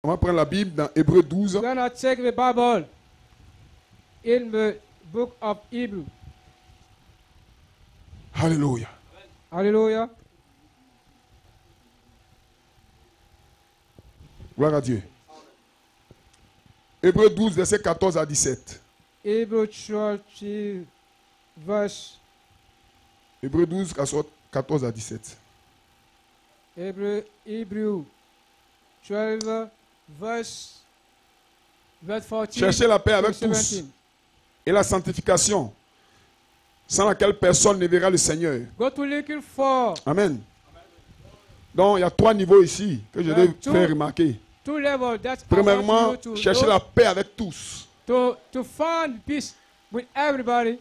On va prendre la Bible dans Hébreux 12. We're going to take the Bible in the book of Hebrew. Alléluia. Hallelujah. Gloire à Dieu. Hébreux 12, versets 14 à 17. Hebrew 12, verse. Hébreux 12, 14 à 17. Hebrew 12, verse 14. Cherchez la paix avec to tous 17. et la sanctification, sans laquelle personne ne verra le Seigneur. Go to looking for Amen. Donc, il y a 3 niveaux ici que je vais faire remarquer. two levels that Premièrement, I want you to cherchez know, la paix avec tous. to find peace with everybody.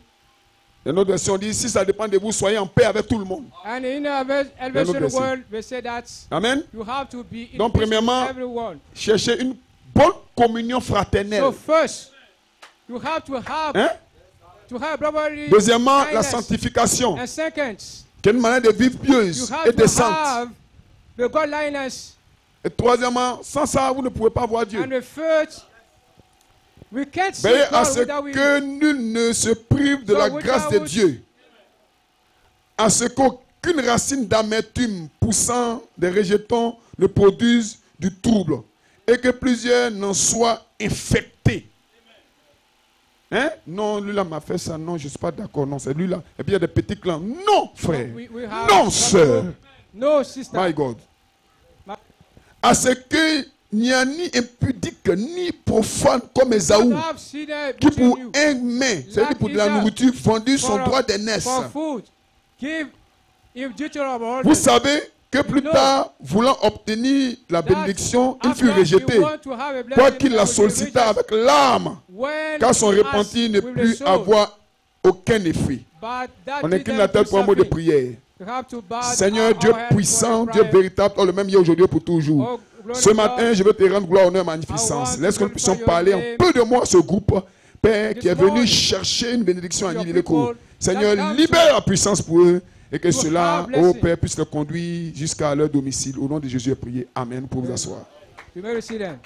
Et notre version dit, si ça dépend de vous, soyez en paix avec tout le monde. And in Elevation version. World, they say that Amen. you have to be in Donc, peace with premièrement, everyone. cherchez une bonne communion fraternelle. So first, you have to have Hein? brotherly Deuxièmement, la kindness. sanctification, And second, qui est une manière de vivre you pieuse have et to décente. have the godliness. Et troisièmement, sans ça, vous ne pouvez pas voir Dieu. And the third, we can't see Veillez à God ce without we. que nul ne se prive de So la grâce de without- Dieu. À ce qu'aucune racine d'amertume poussant des rejetons ne produise du trouble. Et que plusieurs n'en soient infectés. Hein? Non, lui là m'a fait ça. Non, je ne suis pas d'accord. Non, c'est lui là. Et puis il y a des petits clans. Non, frère. We have Non, sœur. No, sister. My God. À ce qu'il n'y a ni impudique ni profane comme Esaü, Have seen it qui between pour you. un main, c'est-à-dire pour de la nourriture, vendu son For- droit d'aînesse. For food, give if duty of all Vous savez que plus know tard, voulant obtenir la bénédiction, il fut after rejeté, you want to have a blessing, quoiqu'il la that will be sollicita rejected. avec larmes, When car son he repenti asked ne with put the soul, avoir aucun effet. but that On did incline them la tête to pour un mot de something. prière. You have to bow Seigneur our Dieu head puissant, for a Dieu prayer. véritable, toi le même hier, aujourd'hui et pour toujours. Oh, glory Ce to matin, God. je veux te rendre gloire, honneur, I magnificence. want Laisse to que nous puissions glorify parler your un name. peu de moi à ce groupe, Père, This qui est venu morning, chercher une bénédiction à your Nîmes-les-Cours. people Seigneur, that come libère la puissance pour eux et que to cela, have ô blessing. Père, puisse le conduire jusqu'à leur domicile. Au nom de Jésus, prié. Amen. Pour vous asseoir. You may receive them.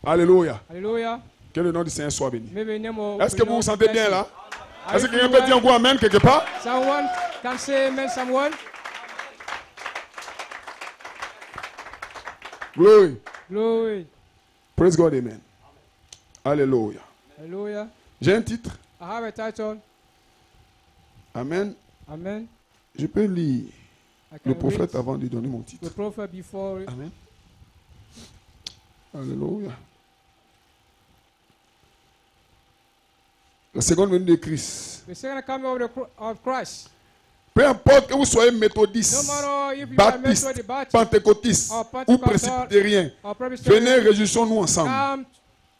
Alléluia. Hallelujah. Que le nom du Seigneur soit béni. Maybe name of Est-ce que vous vous belong sentez bien blessing. là? Are Est-ce you que quelqu'un feeling peut dire well? un goût amen quelque part? Someone can say amen, someone. Glory. Glory. Praise God, amen. Alléluia. Hallelujah. J'ai un titre. I have a title. Amen. Amen. Je peux lire I le can prophète read avant de donner mon titre. the prophet before. Amen. Alléluia. La seconde venue de Christ. The second coming of Christ. Peu importe que vous soyez méthodiste, No matter if you are baptiste, Methodist, Baptist, pentecôtiste or ou Pentecostal, presbytérien, or Presbyterian, venez, réjouissons-nous ensemble. come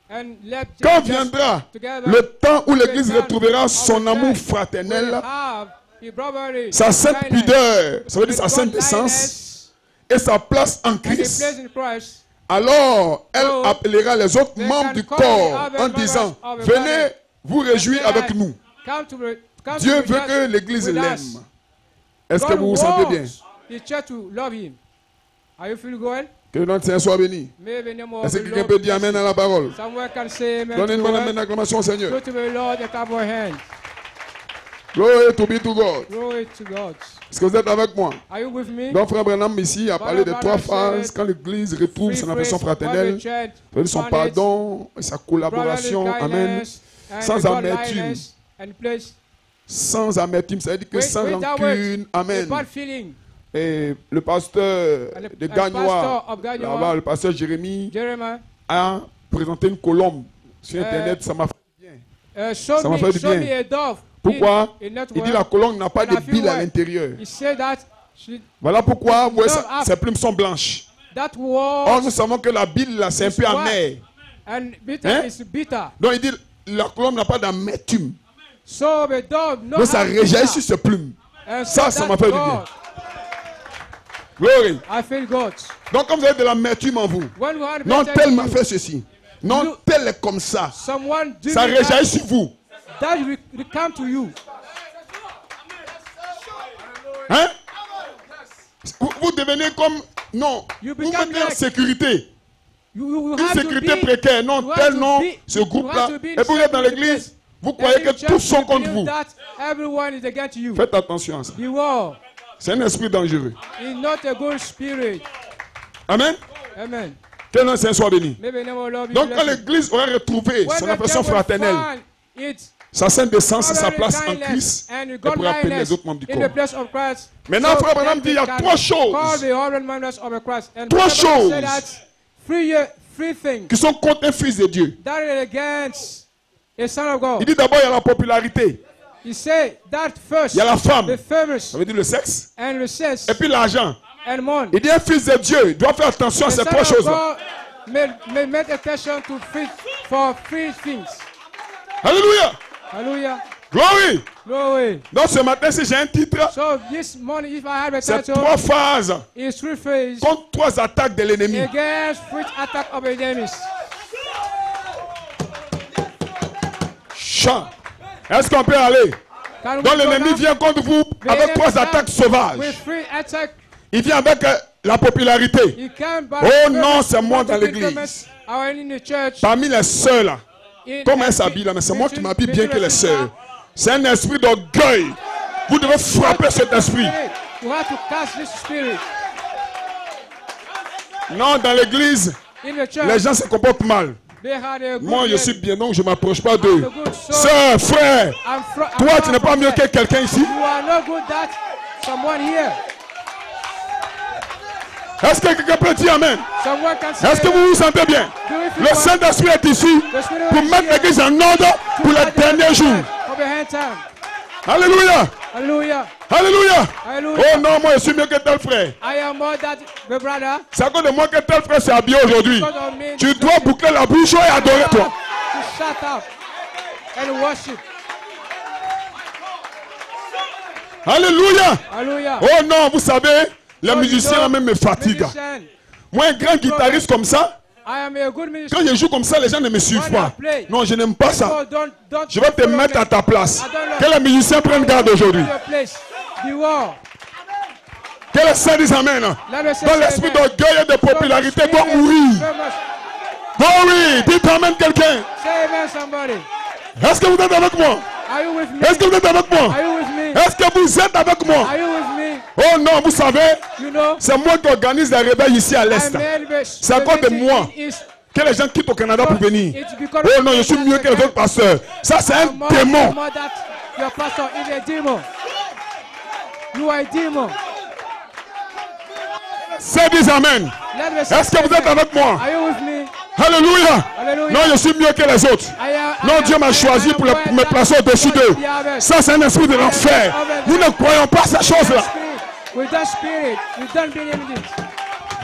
and let Quand just viendra together le temps où l'Église together retrouvera of son the amour church fraternel, will have the brotherly sa sainte kindness, pudeur, ça veut dire sa the sainte décence godliness, et sa place en and the place Christ, in Christ. alors elle So, appellera les autres they membres can du call corps the other en members disant, of the venez body vous réjouir and say, avec nous. Come Dieu to veut rejoice que l'Église with l'aime. us. Est-ce que God vous vous sentez bien? wants the church to love him. Are you feeling well? Que le nom de Seigneur soit béni. May the name of Est-ce the que quelqu'un Lord peut be dire Amen blessed. à la parole? Someone can say amen. Donnez une to bonne the amen Lord. d'acclamation au Seigneur. Go to the Lord and clap your hands. Glory to be to God. Glory to God. Est-ce que vous êtes avec moi? Are you with me? Donc frère Branham ici a parlé de Brother trois Branham phases quand l'Église retrouve Free son affection praise, fraternelle, brother church, c'est-à-dire son manage, pardon et sa collaboration. brotherly Amen. kindness, and Sans the amertume. godliness and place Sans amertume, ça veut dire que sans without rancune. a Amen. bad feeling. Et le pasteur And de the Gagnois, pastor of Gagnoa, là-bas, le pasteur Jérémie, Jeremiah, a présenté une colombe sur Internet. Ça m'a fait bien. show Ça m'a fait du me bien. a dove. Pourquoi? in Il network. dit la colombe n'a pas And de I feel bile à well. l'intérieur. He said that Voilà pourquoi vous voyez, Love ses plumes sont blanches. that Or, was nous savons que la bile, là, c'est un It's peu white. amer. and bitter Hein? is bitter. Donc, il dit la colombe n'a pas d'amertume. So the dove no Donc, ça have réjaillit bitter. sur ses plumes. And Ça, so ça that m'a fait du bien. God, Glory. I feel God. Donc, comme vous avez de l'amertume en vous, When we had non, better tel in m'a you, fait ceci. Non, You- tel est comme ça. someone do Ça me réjaillit that, sur vous. that will come to you. Hein? Vous devenez comme Non, You vous become mettez en like- sécurité. You Une have to sécurité be, précaire. Non, you have tel to nom, be- ce you groupe-là. have to be in Et vous êtes dans security l'église, place. vous croyez que Every tous church, sont you contre believe vous. that everyone is against you. Faites attention à ça. Beware. C'est un esprit dangereux. It's not a good spirit. Amen. Amen. Que le Seigneur soit béni. Maybe never love you. Donc quand l'église aura retrouvé When son the affection devil fraternelle, find its sa sainte décence et sa brotherly place en kindness Christ, and elle pourra appeler godliness les autres membres du in the corps. place of Christ. Maintenant, So Frère Branham then dit, il y a we can trois choses call the other members of the Christ. And Trois Brother Branham choses said that three things qui sont contre un fils de Dieu. that are against a son of God. Il dit d'abord, il y a la popularité, He said that first, il y a la femme, the famous ça veut dire le sexe, and the sex et puis l'argent. and money. Il dit un fils de Dieu doit faire attention à The ces son trois of choses-là. God may make attention to for three things. Alléluia. Hallelujah. Glory. Glory. Donc ce matin, si j'ai un titre, So this morning, if I have a c'est title, trois phases it's three phases contre trois attaques de l'ennemi. against which attack of the enemies. Chant. Est-ce qu'on peut aller? Can we Donc go l'ennemi down? vient contre vous The avec enemy trois comes attaques sauvages. with three attack. Il vient avec la popularité. He came by Oh non, c'est moi dans multiple l'église. governments are in the church. Parmi les sœurs là, In- comme elle s'habille là, mais c'est moi qui m'habille bien que les sœurs. C'est un esprit d'orgueil. Vous devez frapper cet esprit. You have to cast this spirit Non, dans l'église, in the church. les gens se comportent mal. They had a good Moi, je year. suis bien, donc je ne m'approche pas d'eux. I'm a good soul. Sœur, frère, I'm toi, far tu n'es pas from mieux that. que quelqu'un ici. You are not good that someone here. Est-ce que quelqu'un peut dire Amen? Someone can say, Est-ce que vous vous sentez bien? do you feel Le well? Saint-Esprit est ici The Spirit pour is mettre here l'église en ordre pour les at the derniers end jours. of the hand time. Alléluia! Hallelujah. Alléluia! Hallelujah. Oh non, moi je suis mieux que tel frère. I am more that the brother. C'est à cause de moi que tel frère s'est habillé aujourd'hui. Because of me, Tu dois boucler la bouche et adorer toi. to shut up and worship. Alléluia! Hallelujah. Oh non, vous savez, les So you musiciens know, là même me fatiguent. musician, Moi, un grand guitariste comme ça, I am a good minister. quand je joue comme ça, les gens ne me suivent pas. Non, je n'aime pas ça. So don't Je vais te follow mettre me. à ta place. I don't Que les musiciens prennent garde aujourd'hui. Your place. Beware. Que les saints disent Amen. Let me say Dans l'esprit amen. d'orgueil et de popularité So doit much mourir. spirit, so much. Oh oui, dites Amen quelqu'un. Say amen, somebody. Est-ce que vous êtes avec moi? Are you with me? Est-ce que vous êtes avec moi? Are you with me? Est-ce que vous êtes avec moi? Are you with me? Oh non, vous savez, You know, c'est moi qui organise les réveils ici à l'Est. C'est à cause de moi que les gens quittent au Canada pour venir. Oh non, je suis mieux que les autres pasteurs. Ça, c'est un démon. Your pastor is a demon. You are a demon. C'est dis Amen. Let me say Est-ce que vous êtes amen. avec moi? Are you with me? Alléluia. Hallelujah. Non, je suis mieux que les autres. Non, Dieu m'a choisi pour me placer au-dessus d'eux. Ça, c'est un esprit de l'enfer. Nous ne croyons pas ces choses-là. With that spirit, we don't believe it.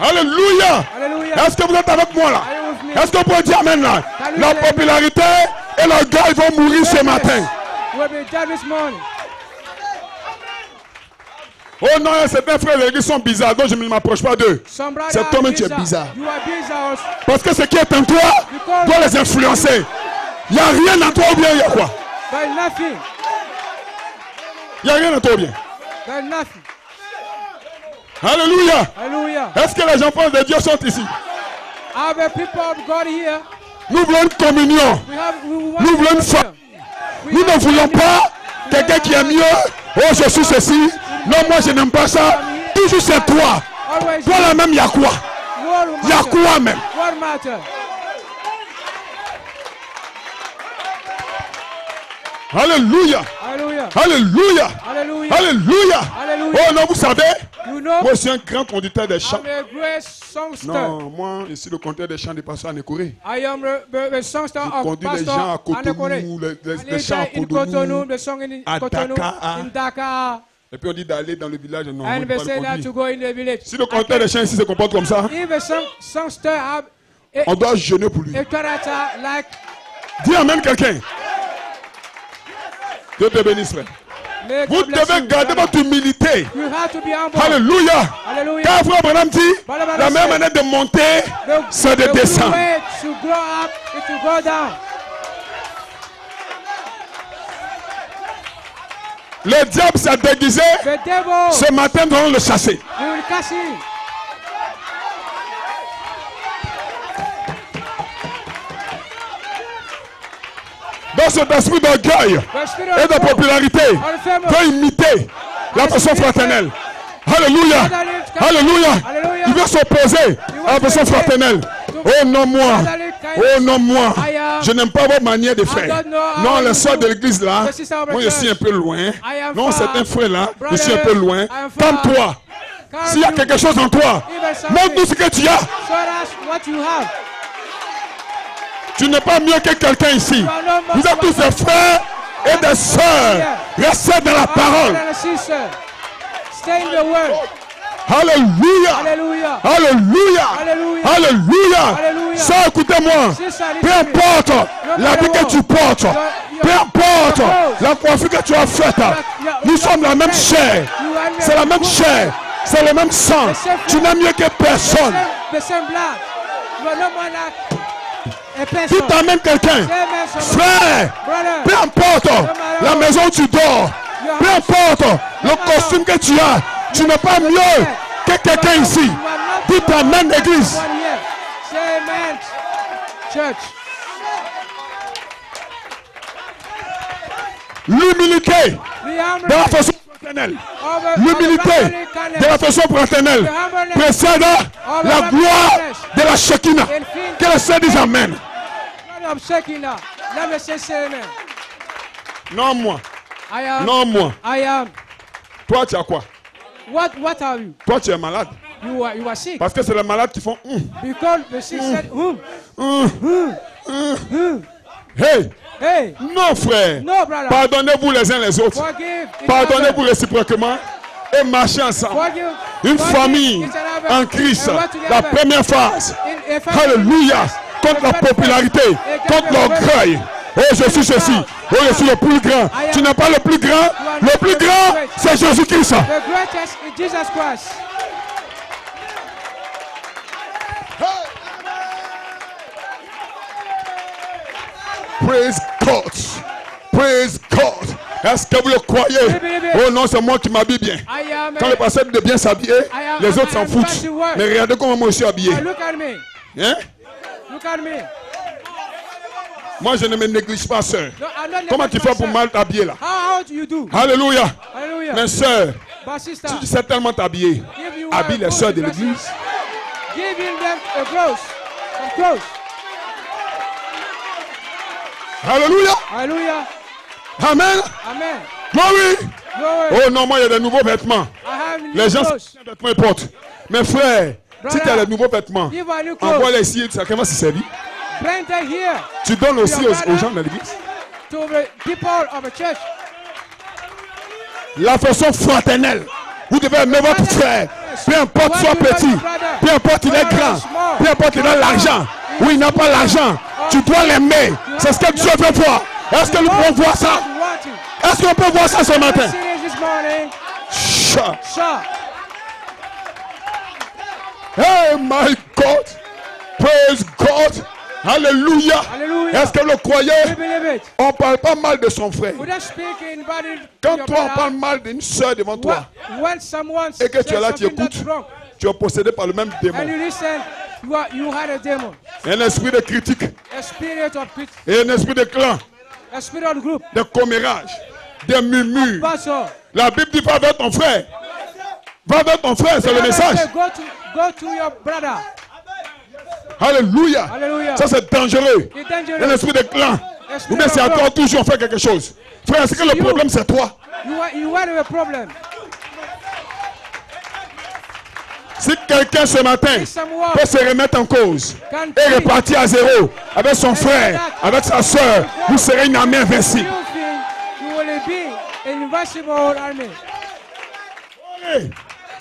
Alléluia. Hallelujah. Est-ce que vous êtes avec moi là? Are you with me? Est-ce qu'on peut dire Amen là? La popularité et l'orgueil vont mourir ce matin. We'll be dead this morning. Oh non, certains frères de l'église sont bizarres, donc je ne m'approche pas d'eux. Some brother C'est toi-même are qui es bizarre. You are bizarre also. Parce que ce qui est en toi doit les influencer. Il n'y a rien en toi ou bien il y a quoi? There's nothing. Il n'y a rien en toi ou bien. There's nothing. Alléluia. Hallelujah. Est-ce que les enfants de Dieu sont ici? Are the people of God here? Nous voulons une communion. We want Nous voulons une foi. Nous ne voulons pas quelqu'un qui est mieux. Oh, je suis ceci. Non, moi je n'aime pas ça. Toujours c'est toi. Toi là même, il y a quoi? Il y a quoi même? What matter? Alléluia. Hallelujah. Alléluia. Hallelujah. Alléluia. Hallelujah. Oh non, vous savez, You know, moi je suis un grand conducteur des chants. I'm a great songster. Non, moi je suis le conducteur des chants du pasteur Anécoré. I am the songster Je of conduis les gens à Pastor Anekore. Cotonou, les I chants à in Cotonou, Cotonou. the song in à Cotonou, Dakar. in Dakar. Et puis on dit d'aller dans le village. Non, on And ne they peut pas say le that to conduire. go in the village. Si le conducteur des chants ici se comporte comme ça, If a songster have on doit jeûner pour lui. a character like Dis Amen quelqu'un. Dieu te bénisse, frère. may Vous God bless devez you, garder brother. votre humilité. You have to be humble. Alléluia. Hallelujah. Quand frère Branham dit, la meilleure manière de monter, c'est de The descendre. way to grow up is to go down. Le diable s'est déguisé. The devil Ce matin, nous allons le chasser. we will catch him. Lorsque l'esprit d'orgueil et de popularité veut imiter l'affection fraternelle. Alléluia. Alléluia. Il veut s'opposer à l'affection fraternelle. Oh non, moi. Oh non, moi. Je n'aime pas vos manières de faire. Non, les soeurs de l'église là, moi je suis un peu loin. Non, certains frères là, je suis un peu loin. Calme-toi. S'il y a quelque chose en toi, montre-nous ce que tu as. Tu n'es pas mieux que quelqu'un ici. Vous êtes tous des frères et des sœurs. Restez dans la parole. Alléluia. Alléluia. Alléluia. Ça, écoutez-moi. Peu importe la vie que tu portes, peu importe la coiffure que tu as faite, nous sommes la même chair. C'est la même chair. C'est le même sang. Tu n'es mieux que personne. Tu t'amènes quelqu'un. Frère, peu importe la maison où tu dors, peu importe le costume que tu as, tu n'es pas mieux que quelqu'un ici. Tu t'amènes l'église. L'humilité de la façon fraternelle. L'humilité de la façon fraternelle précède la gloire de la Shekinah. Que le Seigneur dise Amen. Non, moi. Non, moi. Toi, tu as quoi? What are you? Toi, tu es malade. You are sick. Parce que c'est les malades qui font. Because the sick said, Hey. Non, frère. No, brother. Pardonnez-vous les uns les autres. Forgive. Pardonnez-vous réciproquement. Et marchez ensemble. Une famille en Christ. La première phase. Alléluia. Contre la popularité. Contre l'orgueil. Oh, je suis ceci. Oh, je suis le plus grand. Tu n'es pas le plus grand. Le plus grand, c'est Jésus-Christ. The greatest is Jesus Christ. Praise God. Praise God. Est-ce que vous le croyez? Oh non, c'est moi qui m'habille bien. Quand le pasteur dit de bien s'habiller, les autres s'en foutent. Mais regardez comment moi je suis habillé. Look at me. Hein? Look at me. Moi, je ne me néglige pas, sœur. Comment tu fais pour mal t'habiller là? How do you do? Alléluia. Hallelujah. Mes sœurs, But sister, si tu sais tellement t'habiller, habille les sœurs de l'église. Give them a clothes. Some clothes. Alléluia. Hallelujah. Amen. Amen. Glory. Glory. Oh non, moi, il y a des nouveaux vêtements. I have new Les gens, clothes. les vêtements importent. Mes frères, si tu as les nouveaux vêtements, Give her new clothes. envoie-les ici, chacun va se servir. Bring them here Tu donnes aussi aux gens de l'église. to the people of the church. La façon fraternelle. Vous devez aimer votre frère. Peu importe soit petit, peu importe il est grand, peu importe il a l'argent ou il n'a pas l'argent. Tu dois l'aimer. C'est ce que Dieu veut voir. Est-ce que nous pouvons voir ça? Est-ce qu'on peut voir ça ce matin? Sure. Hey my God. Praise God. Alléluia. Est-ce que vous le croyez? On ne parle pas mal de son frère. Quand toi on parle mal d'une soeur devant toi et que tu es là, tu écoutes, tu es possédé par le même démon. Un esprit de critique et un esprit de clan, de commérage, de murmure. La Bible dit va vers ton frère. Va vers ton frère, c'est le message. Go to your brother. Alléluia. Ça c'est dangereux. Un esprit de clan. Ou bien c'est à toi toujours on fait quelque chose. Frère, est-ce que le problème c'est toi? You are the problem. Si quelqu'un ce matin peut se remettre en cause et repartir à zéro avec son frère, avec sa soeur, vous serez une armée invincible.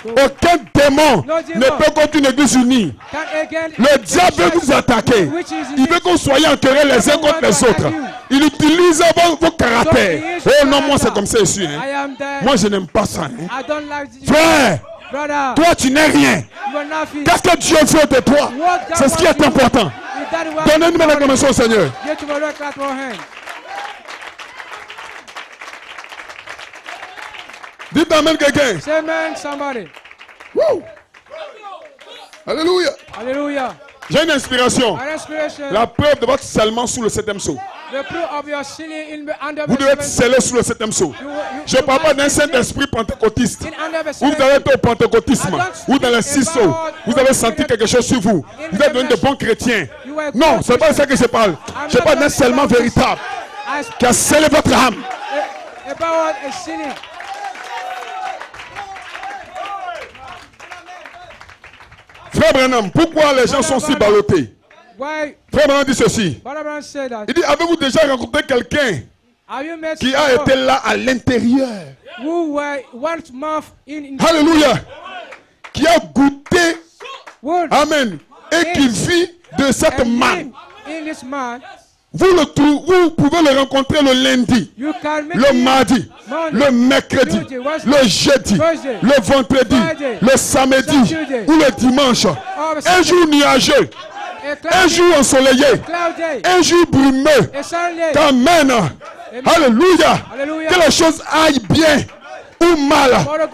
Aucun démon ne peut contre une église unie. Le diable veut vous attaquer. Il veut que vous soyez en querelle les uns contre les autres. Il utilise vos caractères. Oh non, moi c'est comme ça ici. Hein. Moi je n'aime pas ça. Hein. Frère, toi tu n'es rien. Qu'est-ce que Dieu veut de toi? C'est ce qui est important. Donnez-nous la commençons au Seigneur. Dites amen quelqu'un. Say amen somebody. Woo. Alléluia. Hallelujah. J'ai une inspiration. An inspiration. La preuve de votre scellement sous le 7e sceau. The proof of your sealing under Vous devez être scellé sous le 7e sceau. Je ne parle pas d'un Saint-Esprit pentecôtiste. Vous avez été au pentecôtisme. Ou dans les 6 sceaux. Vous avez senti quelque chose sur vous. Vous êtes devenu de bons chrétiens. Non, ce n'est pas de ça que je parle. Je parle d'un scellement véritable qui a scellé votre âme. About a sealing. Frère Branham, pourquoi les gens sont si ballottés? Why? Frère Branham dit ceci. Brother said that. Il dit, avez-vous déjà rencontré quelqu'un Have you met qui a été là à l'intérieur? who were 1 month in Alléluia. Qui a goûté, word amen, et qui vit de cette and manne. in this man? Vous pouvez le rencontrer le lundi, You can meet le him mardi, Monday, le mercredi, Tuesday, Wednesday, le jeudi, Thursday, le vendredi, Friday, le samedi Saturday, ou le dimanche. Un jour nuageux, a un jour ensoleillé, cloud day, un jour brumeux. a Sunday. Amen. Alléluia. Alléluia. Que les choses aillent bien ou mal,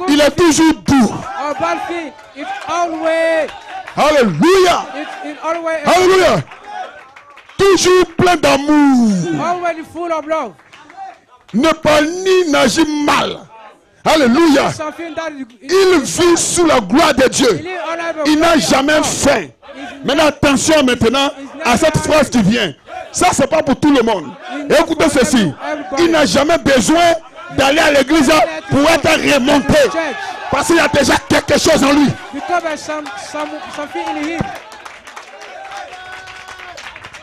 il est toujours doux. Our bad thing, it's always, Alléluia. it's always, Alléluia. Toujours plein d'amour. always full of love. Ne pas ni n'agir mal. Alléluia. Something that Il vit sous la gloire de Dieu. Il n'a jamais faim. Maintenant, attention maintenant à cette phrase qui vient. Ça, c'est pas pour tout le monde. Et écoutez ceci. Il n'a jamais besoin d'aller à l'église pour être remonté. Parce qu'il y a déjà quelque chose en lui. Because there's something in him.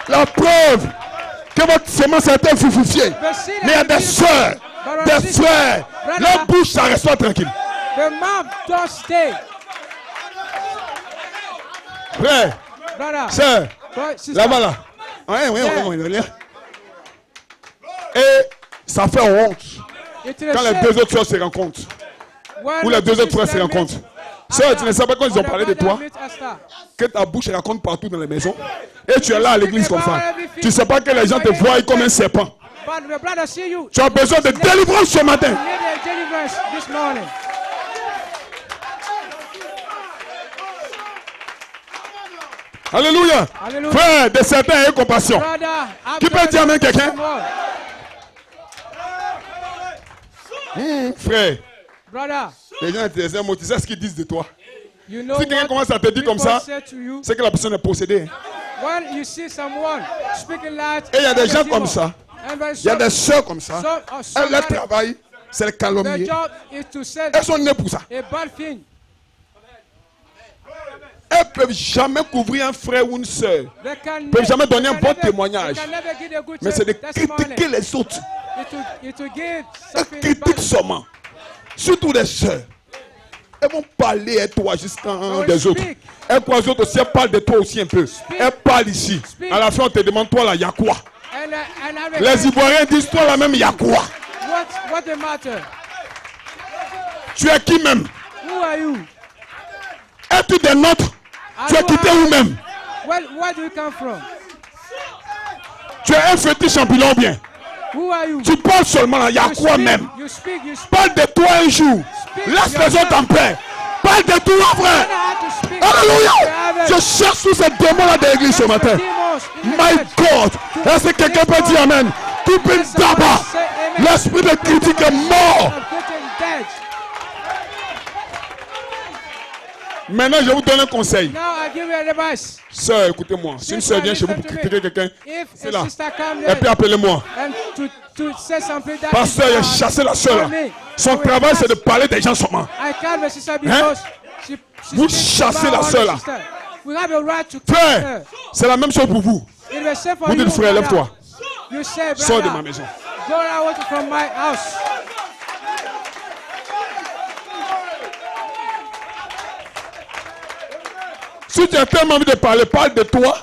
La preuve que votre semence a été fructifiée. Mais il y a des soeurs, des frères. Leur bouche, ça reste tranquille. The mouth don't stay. Frère, Brother, sœur, sister, là-bas là. Et ça fait honte it is quand les said, deux autres soeurs se rencontrent. when Ou les the deux autres frères se sister rencontrent. meets Sœur, tu ne sais pas quand ils ont other parlé de brother toi, meets Esther. que ta bouche raconte partout dans les maisons. Et tu es là à l'église comme ça. Tu ne sais pas que les gens te voient comme un serpent. But the brother see you. Tu as besoin de délivrance ce matin. You need a deliverance this morning. Alléluia. Alléluia. Frère, de certains aient compassion. Brother, have Qui peut dire amen quelqu'un? someone. Frère, Brother, les gens te disent un mot, tu sais ce qu'ils disent de toi. you know Si quelqu'un what commence à te dire comme people ça, say to you c'est que la personne est possédée. when you see someone speaking light. Et il y a des gens and comme ça. And very Il y a des soeurs comme ça. some Elles, leur travail, c'est le their calomnier. job is to say Elles sont nées pour ça. a bad thing. Elles ne peuvent jamais couvrir un frère ou une soeur. They can Peuvent jamais donner un they bon can never- témoignage. they can never give a good Mais c'est de testimony. critiquer les autres. It will give Elles something critiquent bad. seulement. Surtout les soeurs. Elles vont parler à toi jusqu'à un Oh, des speak. autres. Elles croient les autres aussi, elles parlent de toi aussi un peu. Elles parlent ici. Speak. À la fin, on te demande, toi là, il y a quoi? And have a- Les Ivoiriens disent, toi là même, il y a quoi? what the matter? Tu es qui même? Who are you? Es-tu des nôtres? Tu es quitté où même? Where do you come from? Tu es un fétiche champignon bien. Who are you? Tu parles seulement là, il y a You quoi speak, même? You speak. Parle de toi un jour. Laisse les autres en paix. Parle de toi, frère. Alléluia. Je cherche tous ces démons-là de l'église ce matin. My God. Est-ce que quelqu'un peut dire Amen? Tout peut d'abord. L'esprit de critique est mort. Maintenant, je vous donne un conseil. Now I give you a advice. Sœur, écoutez-moi. Si une sœur vient chez vous pour critiquer quelqu'un, If c'est a là. sister comes Et puis there appelez-moi. and to say something that Pasteur, il a chassé la sœur. Son travail, c'est de parler des gens seulement. I can't my sister because she Vous speaks chassez about la our sœur, là. sister. We have a right to kill Frère, her. c'est la même chose pour vous. It was safe for Vous you, dites, frère, brother. lève-toi. You say, brother, Sors de ma maison. go out from my house. Si tu as tellement envie de parler, parle de toi.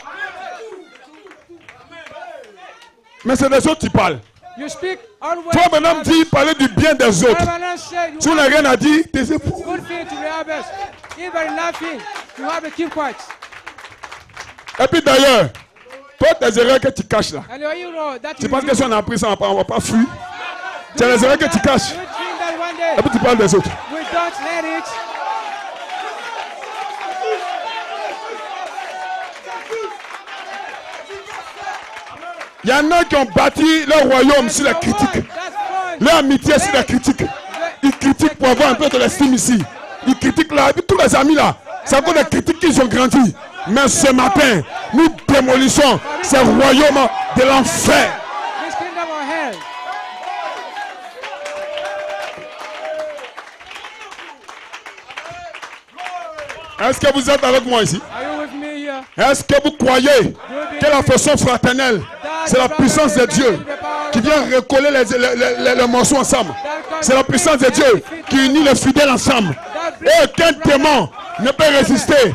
Mais c'est des autres qui parlent. You speak always. Toi, maintenant, dis parler du bien des autres. Si tu n'as rien à dire, t'es fou. Good thing to the harvest. Even nothing, you have to keep quiet. Et puis d'ailleurs, toi, tes erreurs que tu caches là. And you know that Tu penses que si on a appris ça, on ne va pas fuir. Tu as les erreurs que tu caches. You think that one day Et puis tu parles des autres. we don't let it. Il y en a qui ont bâti leur royaume sur la critique. Leur amitié sur la critique. Ils critiquent pour avoir un peu de l'estime ici. Ils critiquent là. Et puis tous les amis là. C'est à cause des critiques qu'ils ont grandi. Mais ce matin, nous démolissons ces royaumes de l'enfer. Est-ce que vous êtes avec moi ici? Est-ce que vous croyez que l'affection fraternelle, c'est la puissance de Dieu qui vient recoller les morceaux ensemble? C'est la puissance de Dieu qui unit les fidèles ensemble. Et aucun démon ne peut résister.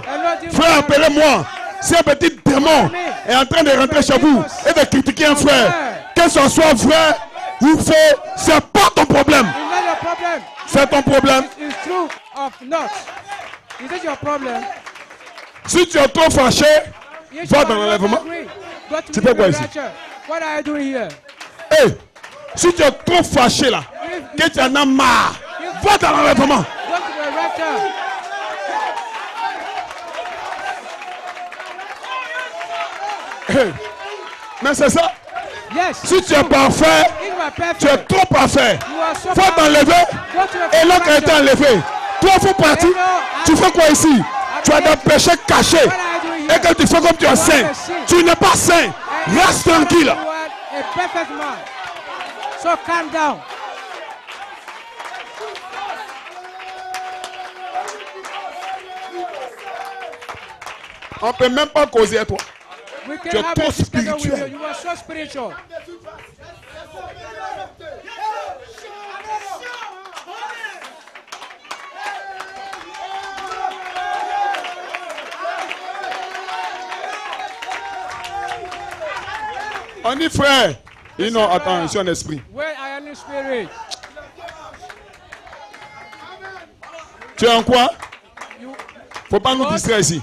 Frère, appelez-moi. Si un petit démon est en train de rentrer chez vous et de critiquer un frère, que ce soit vrai ou faux, c'est pas ton problème. C'est ton problème. Si tu es trop fâché, va dans l'enlèvement. Tu fais quoi ici? Hey, si tu es trop fâché là, que tu en as marre, va dans l'enlèvement. Hey, mais c'est ça. Si tu es parfait, tu es trop parfait. Faut t'enlever et l'autre est enlevé. Toi, il faut partir. Tu fais quoi ici? Tu as des péchés cachés. Et que tu fais comme tu es saint. Tu n'es pas saint. Reste tranquille. So calm down. On ne peut même pas causer à toi. We Tu es can have trop a discussion with you. spirituel. You are so spiritual. On dit frère. Et non, attends, je suis en esprit. Where I am in spirit. Tu es en quoi? You Faut pas nous distraire ici.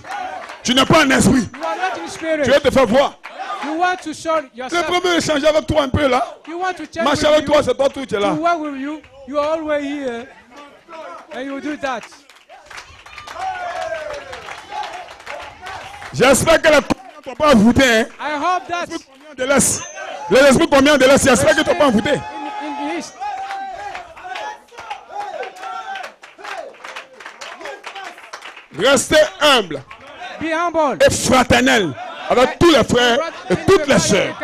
Tu n'es pas en esprit. are not in spirit. Tu veux te faire voir. You want to show Le yourself. premier échanger avec toi un peu là. You want to check Marcher with avec you. toi, c'est toi tout, tu es là. To work with you. You are always here. And you do that. J'espère que les combien ne t'ont pas envoûté. Hein? I hope that Combien de l'Est? Les esprits combien de l'Est? J'espère qu'ils ne t'ont pas envoûté. in the east. Restez humble Be humble. et fraternel avec tous les frères et toutes les sœurs.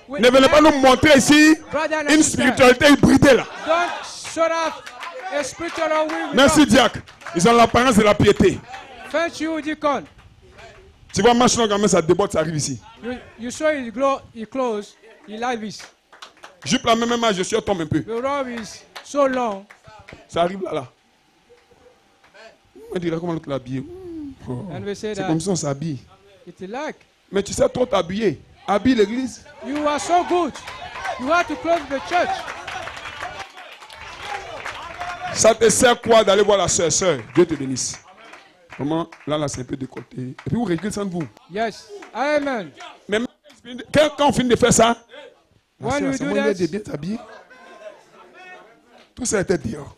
Ne venez pas nous montrer ici une spiritualité hybridée là. Don't show off a spiritual will. Merci Diacre. Ils ont l'apparence de la piété. Thank you, Deacon. Tu vois, marche quand même, ça déborde, ça arrive ici. You saw his glow, his clothes, his life is. Jupe la même âge, je suis tombe un peu. The robe is so long. Ça arrive là. On dirait comment l'autre l'a habillé. Oh, And we say c'est that comme ça on s'habille. it's like Mais tu sais trop t'habiller. Habille l'église. you are so good. You have to close the church. Ça te sert quoi d'aller voir la sœur? Dieu te bénisse. Comment? Là, c'est un peu décolleté. Et puis vous réglez sans vous. Yes. Amen. Mais même quand on finit de faire ça, When you c'est do moi that, de bien t'habiller. Tout ça était dehors.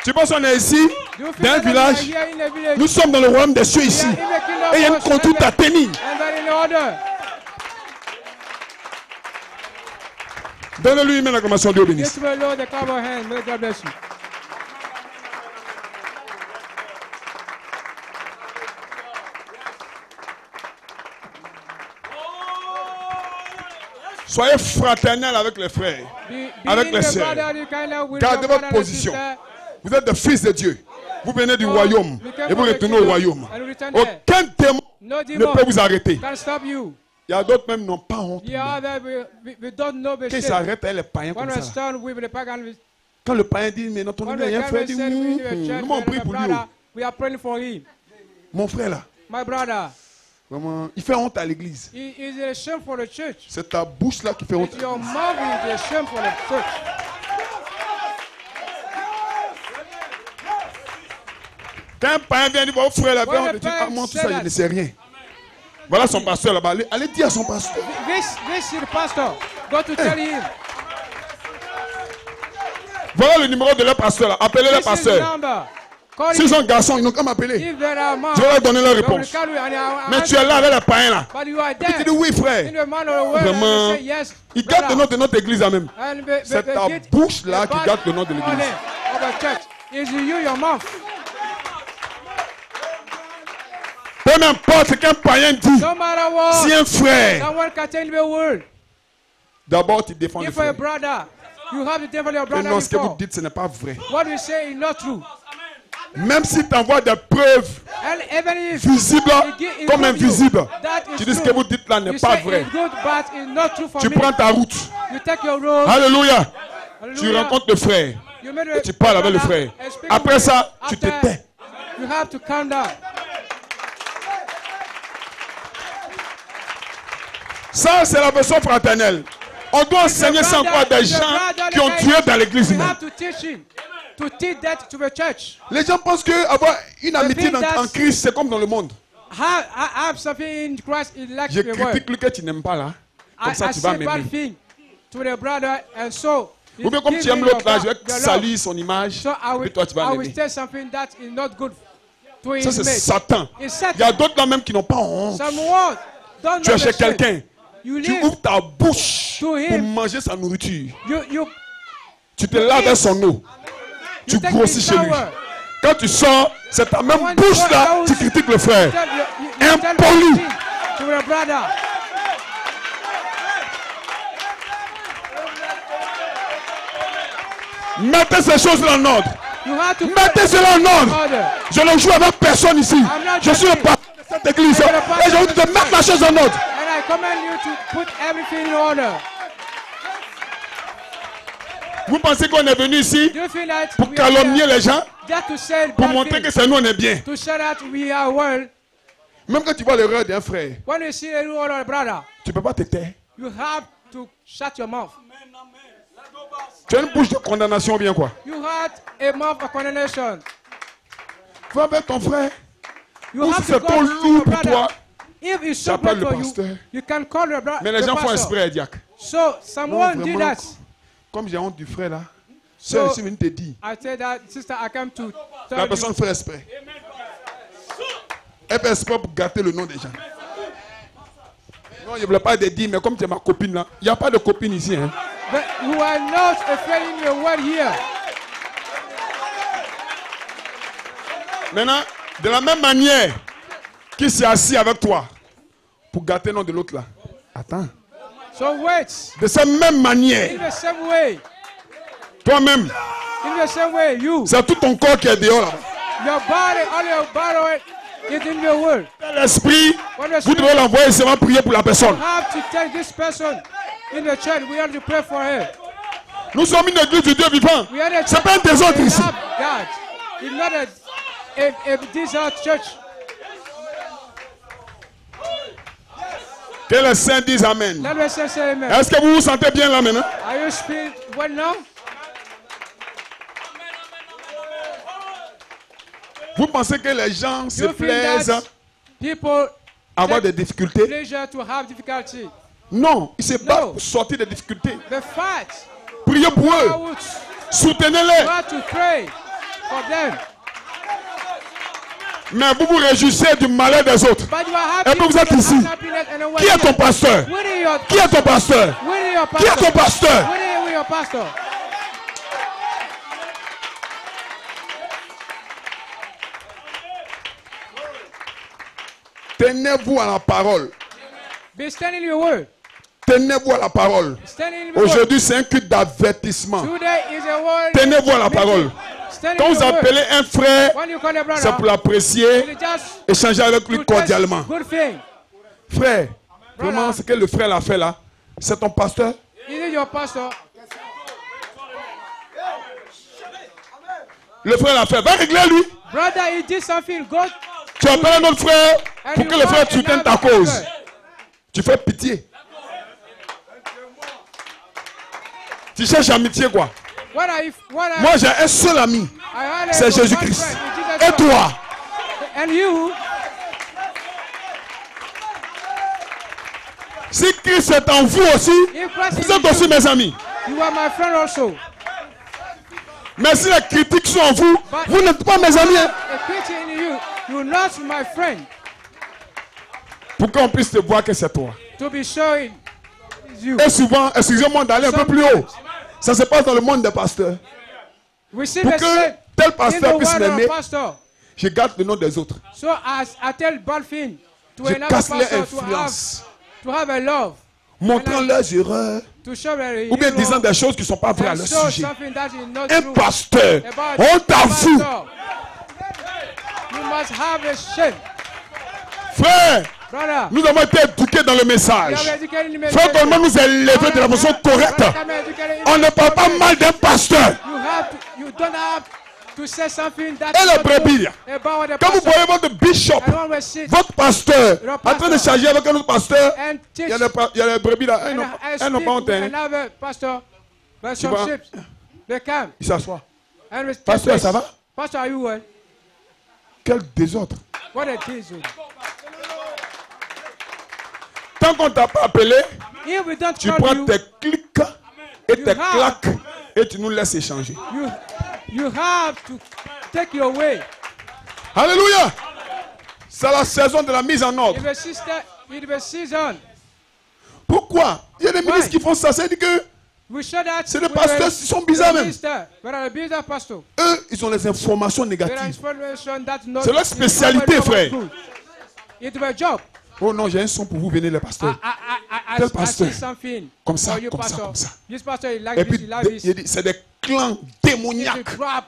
Tu penses qu'on est ici, you feel dans un that village? you are here in the village. Nous sommes dans le royaume des cieux We ici. are in the kingdom Et il y a une of conduite à heaven. tenir. And very in order. Donne-lui une acclamation, Dieu bénisse. Give to the Lord the clap of hand. May God bless you. Soyez fraternels avec les frères, Be avec in les the sœurs. brotherly kind of with Gardez your votre brother and position. sister. Vous êtes des fils de Dieu. Vous venez du Oh, royaume we came et vous from the retournez au kingdom royaume. and we return there. Aucun démon No ne demon peut vous arrêter. can stop you. Il y a d'autres même n'ont pas honte. The other, we don't know the Qu'ils shame. s'arrêtent avec les païens When comme we ça. stand with the pagan, Quand le païen dit, mais notre when nom n'a we rien fait, come il and dit, said we do a church, nous m'en prie my pour lui. brother, we are praying for him. Mon frère là, My brother, vraiment, il fait honte à l'église. he is a shame for the church. C'est ta bouche là qui fait honte. It's your mouth is a shame for the church. Quand un païen vient dire, oh frère là, When on the te dit, ah moi tout païen ça, say je ne sais rien. Voilà son pasteur là-bas. Allez dire à son pasteur. This is the pastor. Go to tell him. Voilà le numéro de leur pasteur là. Appelez le This is the pasteur. number. Call S'ils him. sont garçons, ils n'ont qu'à m'appeler. If there are man, Je vais leur donner leur they will réponse. call you and Mais tu es là avec les païens là. But you are Et puis tu there. dis oui frère. In the man of the world, Vraiment. and they say yes. Ils gardent le nom brother. de notre église là même. And C'est ta bouche là qui garde le nom de l'église. Of the church. Is you your mouth. Peu importe ce qu'un païen dit. No matter what. Si un frère, Someone can tell you the word. d'abord tu défends le If for a frère. brother, you have to defend your Et brother non, ce que vous before. dites, ce n'est pas vrai. What you say is not true. Même si tu envoies des preuves And even if visibles it comme prove you invisibles, that is tu dis ce true, que vous dites là n'est you pas say vrai. it's good, but it's not true for Tu me. prends ta route. You take your road. Alléluia. Tu Hallelujah. rencontres le frère. You meet Et tu parles avec le frère. and speak Après with him. ça, tu te After, tais. You have to calm down. Ça, c'est la version fraternelle. On doit enseigner ça encore à des gens qui ont tué dans l'église We même. have to teach him. To teach that to the church. Les gens pensent qu'avoir une amitié en Christ, c'est comme dans le monde. Have something in Christ is like Je the world. critique lui que tu n'aimes pas là. Comme ça, I tu vas say bad m'aimer. thing to the brother, and so Ou bien comme tu aimes l'autre là, je vais salir son image. So Et toi, tu vas I will m'aimer. say something that is not good to his Ça, c'est mate. Satan. It's Satan. Il y a d'autres là même qui n'ont pas honte. Someone don't Tu es know chez the shame. quelqu'un. You Tu live. ouvres ta bouche To pour him. manger sa nourriture. You Tu te laves avec son eau. Tu take grossis his chez lui. shower. Quand tu sors, c'est ta même When bouche you go là, out, tu critiques le frère. you tell Impoli. everything to the brother. Mettez ces choses-là en ordre. You have to Mettez cela en ordre. order. Je ne joue avec personne ici. Je suis le pasteur de cette église. Et je vous dis de mettre la chose en ordre. And I command you to put everything in order. Vous pensez qu'on est venu ici Do you feel that pour we are calomnier here les gens? just to say Pour bad montrer que things, c'est nous, on est bien. to show that we are well? Même quand tu vois l'erreur d'un frère, When you see a new order, brother, tu ne peux pas te taire. you have to shut your mouth. Tu as une bouche de condamnation, bien quoi. You have a mouth of condemnation. Va avec ton frère. You Ou have si to c'est go trop to lourd your pour brother. toi, If it's tu so appelles great le for you, pasteur. you can call the brother. Mais les gens font esprit, diacre. So Non, someone did vraiment, that. comme j'ai honte du frère là, So- sœur, je suis venu te dire. I said that, sister, I come to La tell personne you. fait esprit. Elle fait esprit pour gâter le nom des gens. Non, je ne voulais pas te dire, mais comme tu es ma copine là, il n'y a pas de copine ici. Hein. But you are not afraid in your word here. Maintenant, de la même manière qu'il s'est assis avec toi pour gâter le nom de l'autre là. Attends. So wait. De cette même manière, In the same way. toi-même, In the same way, you. c'est tout ton corps qui est dehors là. Your body, all your body is in your word. L'esprit, When the vous devez Spirit l'envoyer seulement prier pour la personne. have to take this person in the church, we have to pray for her. Nous sommes une église de Dieu vivant. We are the C'est pas un désordre we ici. have God. It's not a desert church. Que les saints disent Amen. Let me say amen. Est-ce que vous vous sentez bien là maintenant? Are you speaking well now? Vous pensez que les gens se You feel plaisent that people à avoir take des difficultés? pleasure to have difficulty. Non, ils se battent No. pour sortir des difficultés. The fight, Priez pour eux. out, Soutenez-les. you have to pray for them. Mais vous vous réjouissez du malheur des autres. But you are Et happy puis vous êtes with ici. the happiness and the Qui est ton pasteur? Where is your Qui est ton pasteur? Where is your Qui est pastor? ton pasteur? Where is your pastor? Tenez-vous à la parole. Be standing in your word. Tenez-vous à la parole. Standing in your word. Aujourd'hui, c'est un culte d'avertissement. Today is a word. Tenez-vous à la parole. Standing Quand in vous your word. appelez un frère, When you call a brother, c'est pour l'apprécier, it is just échanger avec lui to test cordialement. good thing. Frère, vraiment, ce que le frère a fait là, c'est ton pasteur. Is it your pastor? Le frère l'a fait. Va régler lui. Brother, he did something good. Tu appelles un autre frère And pour you que le frère want soutienne ta another cause. brother. Tu fais pitié. Tu cherches amitié quoi. What are you? What are Moi j'ai un seul ami. I had a C'est one Jésus-Christ. friend, it's Jesus Et Christ. toi? And you? Si Christ est en vous aussi, If Christ is vous êtes in aussi you, mes amis. you are my friend also. Mais si les critiques sont en vous, vous n'êtes pas mes amis. Hein. A critic in you, you're not my friend. Pour qu'on puisse te voir que c'est toi. To be showing you. Et souvent, excusez-moi d'aller un peu plus haut. Ça se passe dans le monde des pasteurs. We see Pour the que same tel in pasteur the puisse word of m'aimer, pastor. je garde le nom des autres. So as I tell Balfin to Je another casse les pastor influences. to have a love, Montrant leurs erreurs. to show a Ou bien disant des choses qui ne sont pas vraies à and leur show sujet. something that is not Un true pasteur, about honte à the vous. pastor. You must have a shame, Frère, brother. nous avons été éduqués dans le You message. have educated in the Frère, message. comment nous élever de la façon correcte. On ne parle pas mal d'un pasteur. You don't have to say something that Et is les not brebis. true about the Quand vous pastor. voyez votre bishop, And one will sit votre pasteur, Your en train de pastor. charger avec un autre pasteur, and il teach y a les brebis là. Elles and n'ont pas speak honte. with Hein. another pastor, but Tu some vois? ships, they come Ils s'assoient. and we Pasteur, take ça place. va? Pastor, are you well? Quel désordre. What a diesel. Tant qu'on ne t'a pas appelé, If we don't tu call prends you, tes clics et tes have- claques et tu nous laisses échanger. you have to take your way. Alléluia. C'est la saison de la mise en ordre. If a sister, if a season, Pourquoi? Il y a des ministres qui font ça. C'est-à-dire que we show that c'est des we pasteurs were- qui sont bizarres we were même. sister, but a bizarre pastor. Eux, ils ont les informations There are négatives. information that's not- C'est leur spécialité, not frère. good. It's a job. Oh non, j'ai un son pour vous, venez les pasteurs. I Tel pasteur. see something Comme ça, for you, comme ça, pastor. comme ça. This pastor is like Et this, puis, he like this. il dit, c'est des clans démoniaques. It's a crap.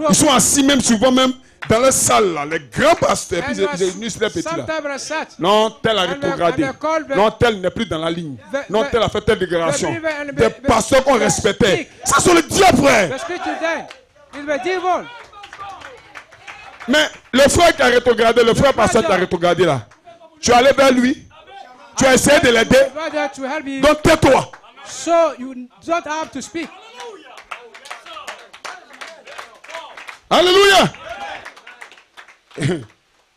Ils sont assis même souvent même dans la salle, là, les grands pasteurs. Puis ils venus les petits là. Sometimes I sat. Non, tel a And rétrogradé. they call the- Non, tel n'est plus dans la ligne. Non, tel a fait telle déclaration. believer and Des the- pasteurs qu'on the respectait. speak. Ça, c'est le diable, frère. The spirit to them is the devil. Mais le frère qui a rétrogradé, le frère pasteur qui a rétrogradé là, tu es allé vers lui, tu as essayé de l'aider, Brother, to help you. donc tais-toi. So you don't have to speak. Alléluia.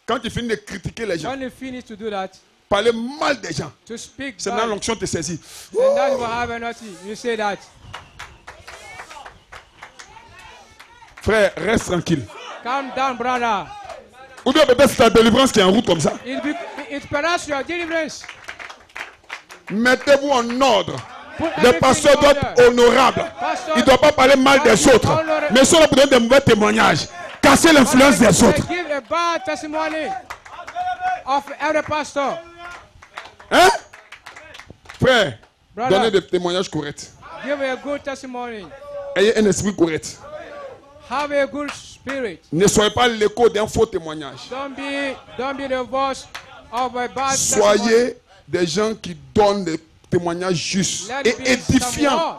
Quand tu finis de critiquer les gens, When you finish to do that, parler mal des gens, to speak c'est bad, dans l'onction te saisit. and that will have nothing. You say that. Frère, reste tranquille. Calm down, brother. Ou bien peut-être c'est ta délivrance qui est en route comme ça. It's perhaps your deliverance. Mettez-vous en ordre. Put Le everything pasteur in doit order. être honorable. Pastor- Il ne doit pas parler mal des autres. Mais ils sont là pour donner des mauvais témoignages. Casser l'influence des autres. They give a bad testimony of every pastor. Hein? Frère, Brother. donnez des témoignages corrects. Give a good testimony. Ayez un esprit correct. Have a good spirit. Ne soyez pas l'écho d'un faux témoignage. Don't be the voice of a bad testimony. Soyez des gens qui donnent des témoignages justes Let et it be édifiants. someone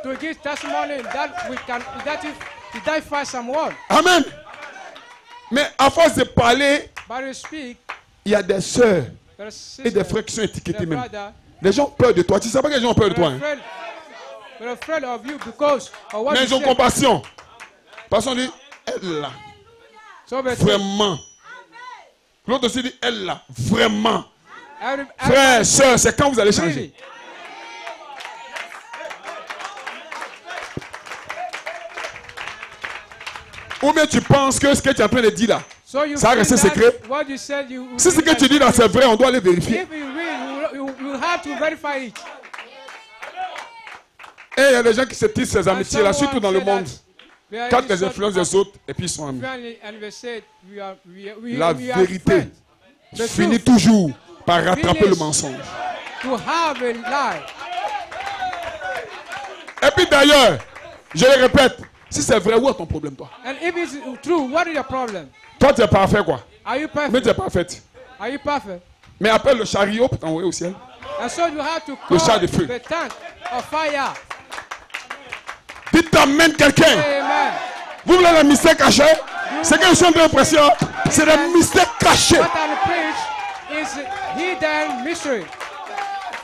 to give testimony that we can that edify someone. Amen. Mais à force de parler, But you speak, il y a des sœurs the et sister, des frères qui sont the étiquetés même. brother, Les gens ont peur de toi. Tu sais pas que les gens ont peur de toi. Hein? they're afraid of you because of what Mais you ils ont say. compassion. Parce qu'on dit, elle là, So they say, vraiment. L'autre aussi dit, elle là, vraiment. every- Frère, sœur, c'est quand vous allez changer. really. Ou bien tu penses que ce que tu es en train de dire là, So you ça va feel rester that secret. what you said, you si ce que tu dis là c'est vrai, on doit aller vérifier. if you read, you have to verify it. Et il y a des gens qui se tissent ces amitiés là, surtout dans le monde. Quand Quand les influences des autres, et puis ils sont amis. La vérité finit toujours par rattraper le mensonge. To have a lie. Et puis d'ailleurs, je le répète, si c'est vrai, où est ton problème toi? And if it's true, what is your problem? Toi tu es parfait quoi? Are you Mais perfect? tu es parfaite. Are you perfect? Mais appelle le chariot pour t'envoyer au ciel. And so you have to Le call char de feu. the tank of fire. Dites t'amènes quelqu'un. Amen. Vous voulez les mystères cachés? C'est que je suis en train de presser, c'est des mystères cachés. What I preach is hidden mystery.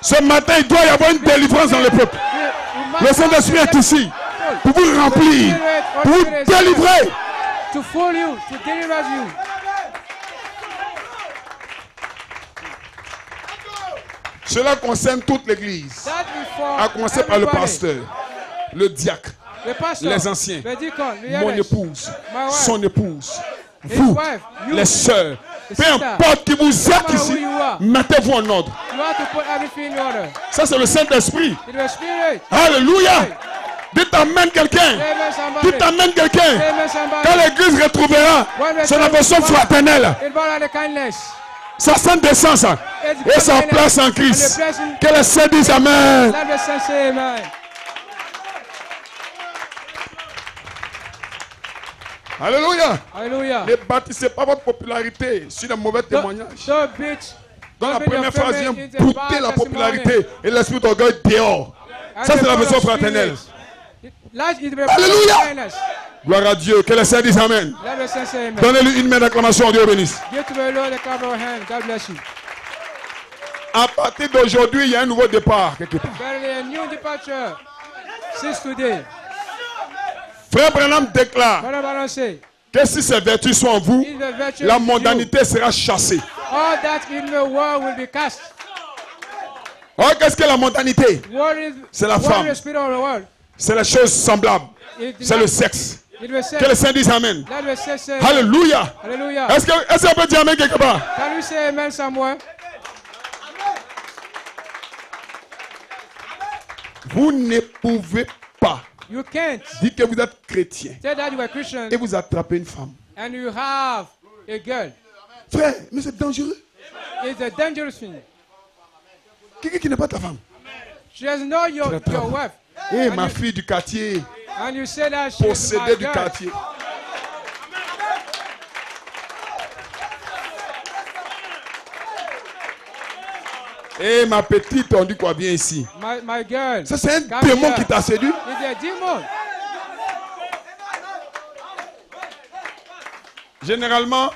Ce matin, il doit y avoir une délivrance dans le peuple. Le Saint-Esprit est ici pour vous remplir, pour vous délivrer. To fool you, to deliver you. Cela concerne toute l'église, That is for à commencer par le everybody. pasteur, le diacre, the pastor, les anciens, the deacon, the mon elders, épouse, my wife, son épouse, his vous, wife, you, les sœurs, the peu sister, importe qui vous êtes no matter who ici, you are, mettez-vous en ordre. you have to put everything in order. Ça, c'est le Saint-Esprit. In the spirit, Alléluia. Dites amen quelqu'un. amen somebody, Dites amen quelqu'un. amen somebody. Quand l'église retrouvera son affection fraternelle, It's about the kindness. sa sainte décence et sa place en Christ. Que les saints disent amen. Let the saints say amen. Alléluia. Hallelujah. Ne bâtissez pas votre popularité sur de mauvais témoignages. Don't beat. Dans la don't beat première your phrase, family vient into bouter bad la testimony. popularité et l'esprit d'orgueil dehors. And Ça, the c'est la God version of fraternelle. spirit. Light is the Alléluia. kindness. Gloire à Dieu. Que les saints disent amen. Let the saints say amen. Donnez-lui une main d'acclamation. Dieu bénisse. Give to the Lord the clap of hand. God bless you. À partir d'aujourd'hui, il y a un nouveau départ quelque part. There is a new departure since today. Frère Branham déclare What about I say? que si ces vertus sont en vous, In the virtue la of you, mondanité sera chassée. all that in the world will be cast. Oh, qu'est-ce que la mondanité? What is, C'est la what femme. is the spirit of the world? C'est les choses semblables. It- C'est le sexe. It will say, Que les saints disent amen. let the saints say Alléluia. hallelujah. Est-ce qu'on peut dire amen quelque part? Can we say amen somewhere? Vous ne pouvez pas You can't dire que vous êtes chrétien say that you are Christian et vous attrapez une femme. and you have a girl. Frère, mais c'est dangereux. It's a dangerous thing. Quelqu'un qui n'est pas ta femme. She doesn't know your wife. Eh, And ma you- fille du quartier, And you say that she's my possédée du girl. quartier. Eh, ma petite, on dit quoi bien ici? My girl. Ça, c'est un Come démon here. qui t'a séduit. It's a demon. Généralement,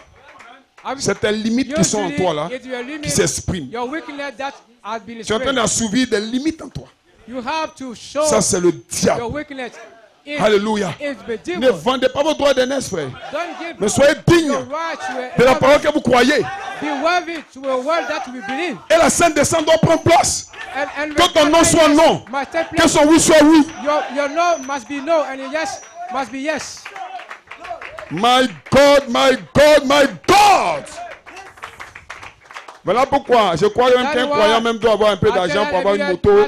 c'est tes limites qui sont en toi là, it's your qui limit, s'expriment. your weakness that has been Tu es en train expressed. d'assouvir des limites en toi. You have to show Ça, c'est le your diable. weakness. Alléluia. It's the Ne demon. vendez pas vos droits d'aînesse, frère. Don't give Mais soyez dignes your right to de la parole que vous croyez. be worthy to a word that we believe. Et la sainte descente doit prendre place. And Que ton non soit non. must take Que place. son oui soit oui. Your no must be no and your yes must be yes. My God, my God, my God. Voilà pourquoi je crois même qu'un croyant même doit avoir un peu d'argent pour avoir une moto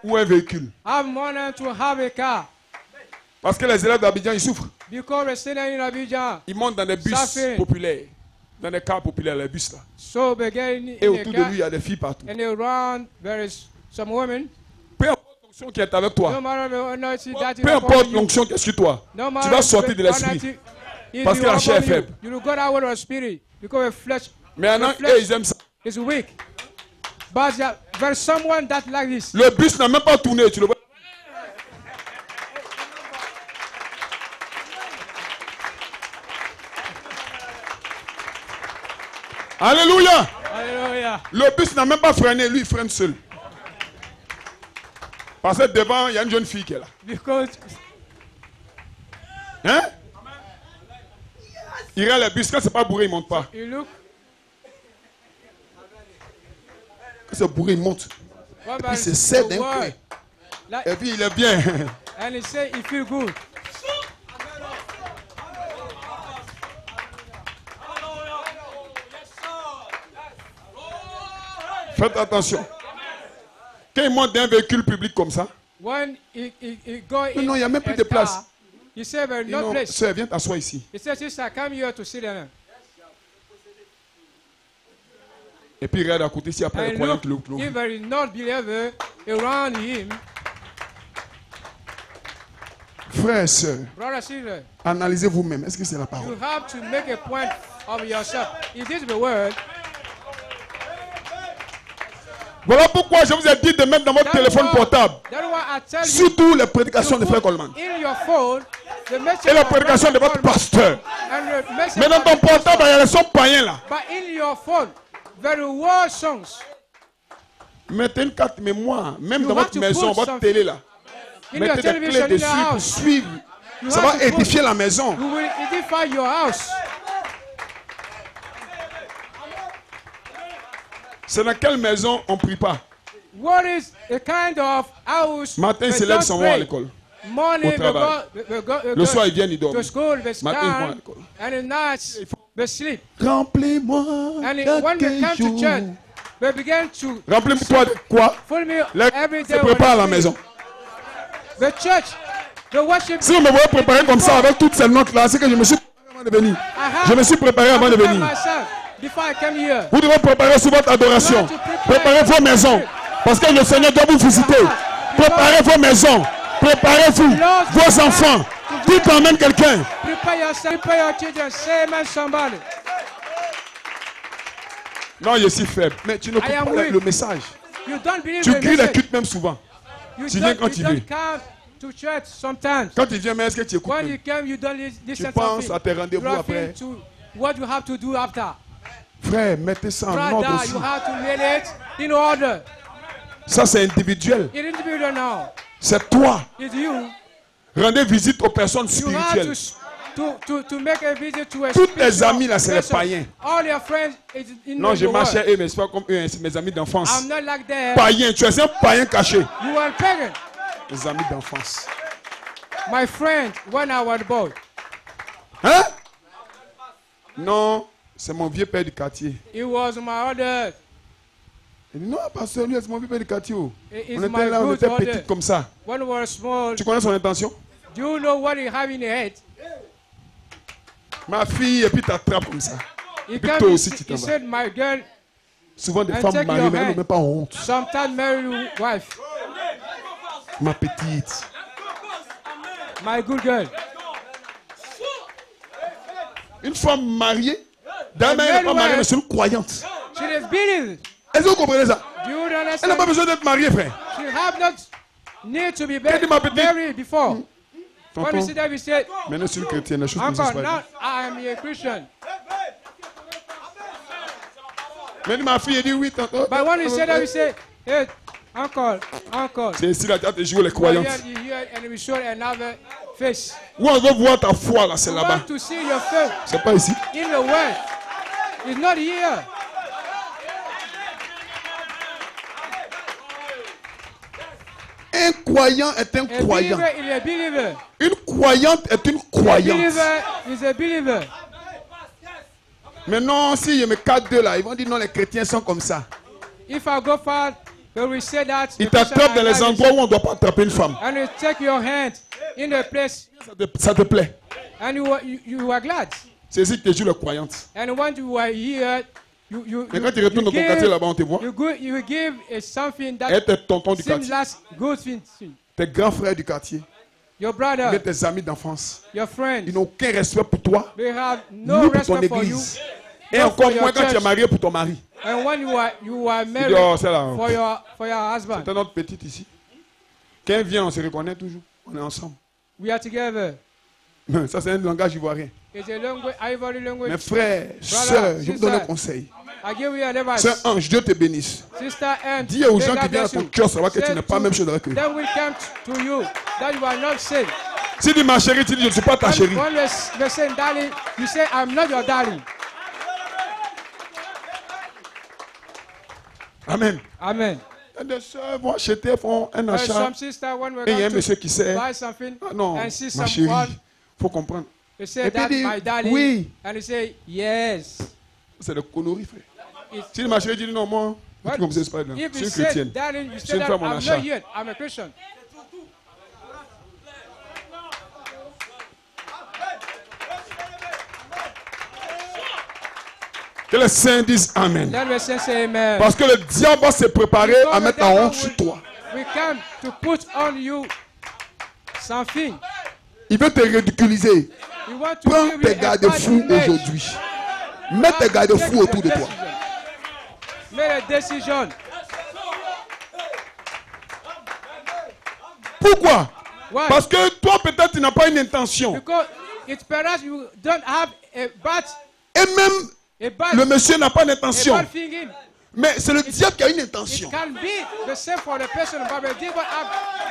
ou un véhicule. Have money to have a car. Parce que les élèves d'Abidjan, ils souffrent. Because we're staying in Abidjan. Ils montent dans des bus Suffering. populaires. Dans des cars populaires, les bus là. So they get in Et a autour de car lui, il y a des filles partout. and around there is some women. Peu importe l'onction qui est avec No toi. matter the anointing that is Peu upon importe you. l'onction qui est sur toi. No Tu matter vas sortir de the l'esprit. anointing is Parce que la chair est upon you. faible. You will go out with your spirit because the flesh Maintenant, the flesh eux, ils aiment ça. is weak. But there's someone that like this. Le bus n'a même pas tourné. Tu le vois. Alléluia. Hallelujah. Le bus n'a même pas freiné. Lui, il freine seul. Parce que devant, il y a une jeune fille qui est là. Because Hein? Il rend le bus. Quand c'est pas bourré, il ne monte pas. you look Quand c'est bourré, il monte. one Puis by c'est serre the d'un word. coin. Like, Et puis il est bien. and he say he feel good. Faites attention. Quand il monte d'un véhicule public comme ça, When he go in non, il y a même plus a de place. car, he said, "But il dit no non, place." sœur, viens t'asseoir ici. He said, "Sister, come here to sit down." Et puis il regarde à côté s'il n'y a pas de And croyants look, qui le if there is not believer around him, Frères et sœurs, brother, sister, analysez vous-même. Est-ce que c'est la you parole? have to make a point of yourself. If this is the word, Voilà pourquoi je vous ai dit de mettre dans votre that téléphone why- portable, that why I tell you surtout les prédications to de Frère put Coleman in your phone the message et la of prédication de Brother votre Coleman pasteur. and the message Mais dans of ton the pastor. portable, il y a les sons païens là. But in your phone, very word songs. Mettez une carte mémoire, même You dans have votre to maison, put votre some- télé là. In your Mettez des television, clés in your dessus pour house, suivre. you Ça have va to put- édifier la maison. you will edify your house. C'est dans quelle maison on ne prie pas? What is a kind of house Martin that s'élève don't son roi à pray? l'école. Morning, au travail. Le soir, ils viennent, ils dorment. to school, they Matin, ils vont à stand, l'école. and at night, they sleep. Remplis-moi And when they come chaque to church, jour. they begin to Remplis-toi de quoi? fill me Les every se day. prépare à la when they maison. sleep. The church, the worship. Si vous me voyez préparer comme ça avec toutes ces notes-là, c'est que je me suis préparé avant de venir. Je me suis préparé avant de venir. Before I came here. Vous devez préparer sur votre adoration. Préparez vos maisons. Parce que le Seigneur doit vous visiter. Préparez vos maisons. Préparez-vous. Vos enfants. Tout emmène quelqu'un. Prepare yourself, prepare your children. Say amen, somebody. Non, je suis faible. Mais tu ne I am comprends pas weak. le message. You don't believe Tu the cries les message. cultes même souvent. You Tu viens don't, quand you tu veux. don't come to church sometimes. Quand il vient, mais est-ce que tu écoutes When même? you come, you don't Tu listen penses something. à tes rendez-vous You are après. thinking to what you have to do after. Frère, mettez ça en ordre Brother, aussi. you have to make it in order. Ça, c'est individuel. It individual now. C'est toi. It's you. Rendez visite aux personnes You have spirituelles. to make a visit to a Tous tes spiritual amis là, c'est les person. païens. All your friends is in Non, the je marche world. à eux, mais c'est pas comme eux, hein, c'est mes amis d'enfance. I'm not like that. Païen, tu es un païen caché. You are pagan. Mes amis d'enfance. My friend, when I was boy, Hein? Non, c'est mon vieux père du quartier. he was my other. Il dit non, pasteur, lui, c'est mon vieux père du quartier. Oh. He's On my était là, on good était brother. petits comme ça. When we were small, Tu connais son intention? do you know what he have in the head? Ma fille, et puis t'attrapes comme ça. He, Puis came, toi aussi, tu he t'en vas. said, my girl, Souvent des And femmes take mariées, your mais elles hand. n'ont même pas honte. sometimes marry wife, Ma petite. my good girl. Une femme mariée, d'ailleurs, elle n'est pas belle mariée, wife. mais c'est une croyante. She is believe. Est-ce que vous comprenez ça? Do you Elle n'a understand? pas besoin d'être mariée, frère. She have not need to be dit ma petite? married before. When we Tonton, see that, we say, maintenant c'est une chrétienne, la chose ne se Uncle, passe now pas. I am a Christian. Mais ma fille, elle dit oui, tonton. But when we say that, we say, hey, uncle. C'est ici là, tu as toujours les croyantes. You hear and we show another face. Où on veut voir ta foi, là, c'est We là-bas. want to see your face C'est pas ici. in the world. It's not here. Un croyant est un A croyant. believer is a believer. Une croyante est une A croyante. believer is a believer. Maintenant, si je me cadre deux là, ils vont dire non, les chrétiens sont comme ça. If I go far, they will say that. Ils the Christians t'attrapent dans are les like endroits this. où on ne doit pas attraper une femme. And you take your hand in the place, Ça te plaît. and you are glad. C'est ici que tu joues les croyantes. And when you are here, you Mais quand tu retournes dans ton quartier là-bas, on te voit. you give something Et that tes tontons du seems quartier, last good thing. tes grands frères du quartier, Your mais brother, tes amis d'enfance, your ils friends, n'ont aucun respect pour toi, they have ni no pour ton respect for you. église. Et not encore for your moins quand tu es church. marié pour ton mari. And when you are Il married dit, oh, c'est là. for your husband, C'est notre petite ici. Quand elle vient, on se reconnaît toujours. On est ensemble. we are together. Ça, c'est un langage ivoirien. It's a language, ivory language. Mes frères, sœurs, je vous donne un conseil. I give you advice. C'est un ange, Dieu te bénisse. Sister and Dis aux gens qui viennent à ton cœur, savoir que tu n'es pas la même chose avec eux. Then will come to you that you are not saved. Si tu dis ma chérie, tu dis je ne suis pas ta chérie. When they say darling, you say I'm not your darling. Amen. Amen. Et des sœurs vont acheter, font un achat. Some sister when we Et il y a un come monsieur to qui sait. buy something Ah non, and see ma chérie, someone, il faut comprendre. they say Et puis that il dit, my darling, oui. and they say yes. C'est le connerie, frère. It's- Si ma chérie dit non, moi, What? tu comme ça, c'est pas grave. If C'est you une say chrétienne. darling, you C'est say une that femme en I'm achat. not yet, I'm a Christian. Que les saints disent Amen. Let me say amen. Parce que le diable va se préparer à mettre la honte sur toi. We come to put on you something. Il veut te ridiculiser. We want to Prends give you tes a bad garde-fous image. aujourd'hui. Mets tes garde-fous autour de toi. Make a decision. Pourquoi? Why? Parce que toi, peut-être, tu n'as pas une intention. Because it's perhaps you don't have a bad Et même le monsieur n'a pas d'intention. thinking. Mais c'est le diable qui a une It intention. can be the same for the person, but the devil have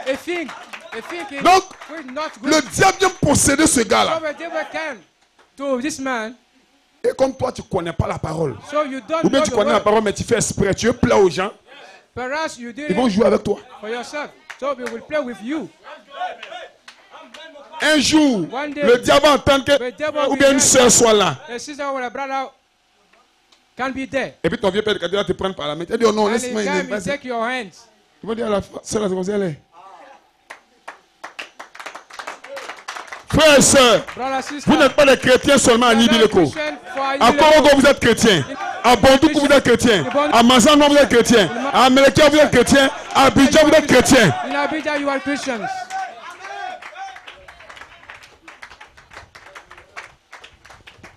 a thinking Donc, which is not good. le diable vient posséder ce So gars-là. the devil can to this man. Et comme toi, tu ne connais pas la parole. So you don't Ou bien know tu the connais la word. parole, mais tu fais exprès. Tu veux plaire aux gens. Perhaps you did Ils vont it jouer avec toi. for yourself. So we will play with you. un jour, One day, le diable entend que the devil ou will bien une be soeur soit là. a sister or a brother can be there. Et puis ton vieux père de cadet va te prendre par la main. Tu dis, oh non, And laisse-moi. the guy will take your hands. Tu vas dire à la soeur, c'est comme ça, elle est. Frères et sœurs, Brother, sister, vous n'êtes pas des chrétiens seulement à you are not Nibileko. Christian for À Nibileko. Korogo, vous êtes chrétien. À Bondoukou, vous êtes chrétien. À Mazano, vous êtes chrétien. À Ameleka, vous êtes chrétien. À Abidjan, vous êtes chrétien. In Abidjan, you are Christians.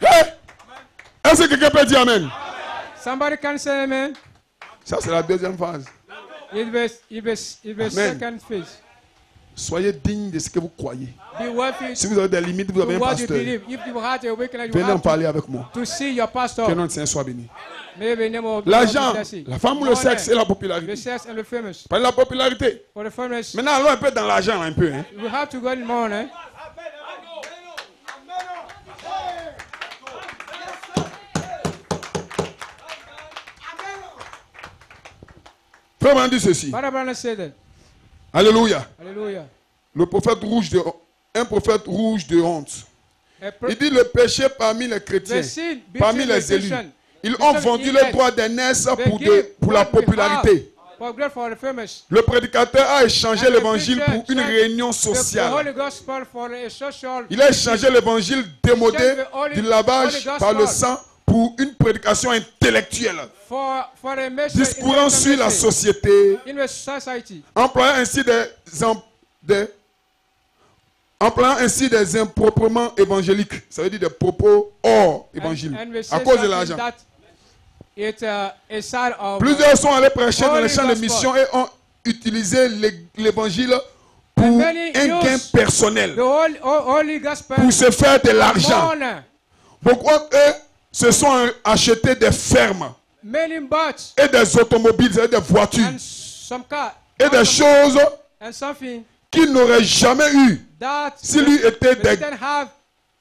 Hey! Est-ce que quelqu'un peut dire Amen? Somebody can say amen. Ça, c'est la deuxième phase. It was Amen. second phase. Soyez dignes de ce que vous croyez. Be worthy Si vous avez des limites, vous avez to un what you pasteur. believe. If you had a weakness, you Venez en have parler avec moi. to see your Que pastor. le nom de Saint soit béni. Maybe name of L'argent, of the la femme ou le sexe et la The popularité. sex and the famous. Pas la popularité. For the famous, Maintenant, allons un peu dans l'argent, un peu. Hein. we have to go in more, eh? Frère m'a dit ceci. Father Brandon said that. Alléluia. Hallelujah. Le prophète rouge de, un prophète rouge de honte. A Il dit le péché parmi les chrétiens, The sin parmi between les the élus. Christian. Ils ont vendu le droit d'aînesse pour la popularité. For good for the famous. Le prédicateur a échangé And the l'évangile preacher pour une changed réunion The sociale. Holy Gospel for a social. Il a échangé l'évangile démodé changed the Holy- du lavage Holy par le Gospel. sang pour une prédication intellectuelle, For a message. discourant sur la société, In the society. employant ainsi employant ainsi des improprement évangéliques. Ça veut dire des propos hors évangile, And we say à cause de something l'argent. that it's a side of Plusieurs sont allés prêcher dans Holy les champs de Gospel. mission et ont utilisé l'évangile pour And un many gain use personnel, the Holy Gospel. pour se faire de l'argent. Honor. Pourquoi eux se sont achetés des fermes Many boats et des automobiles, c'est-à-dire des voitures and some car et des choses and something qu'il n'aurait jamais eu that s'il lui était they des, didn't have.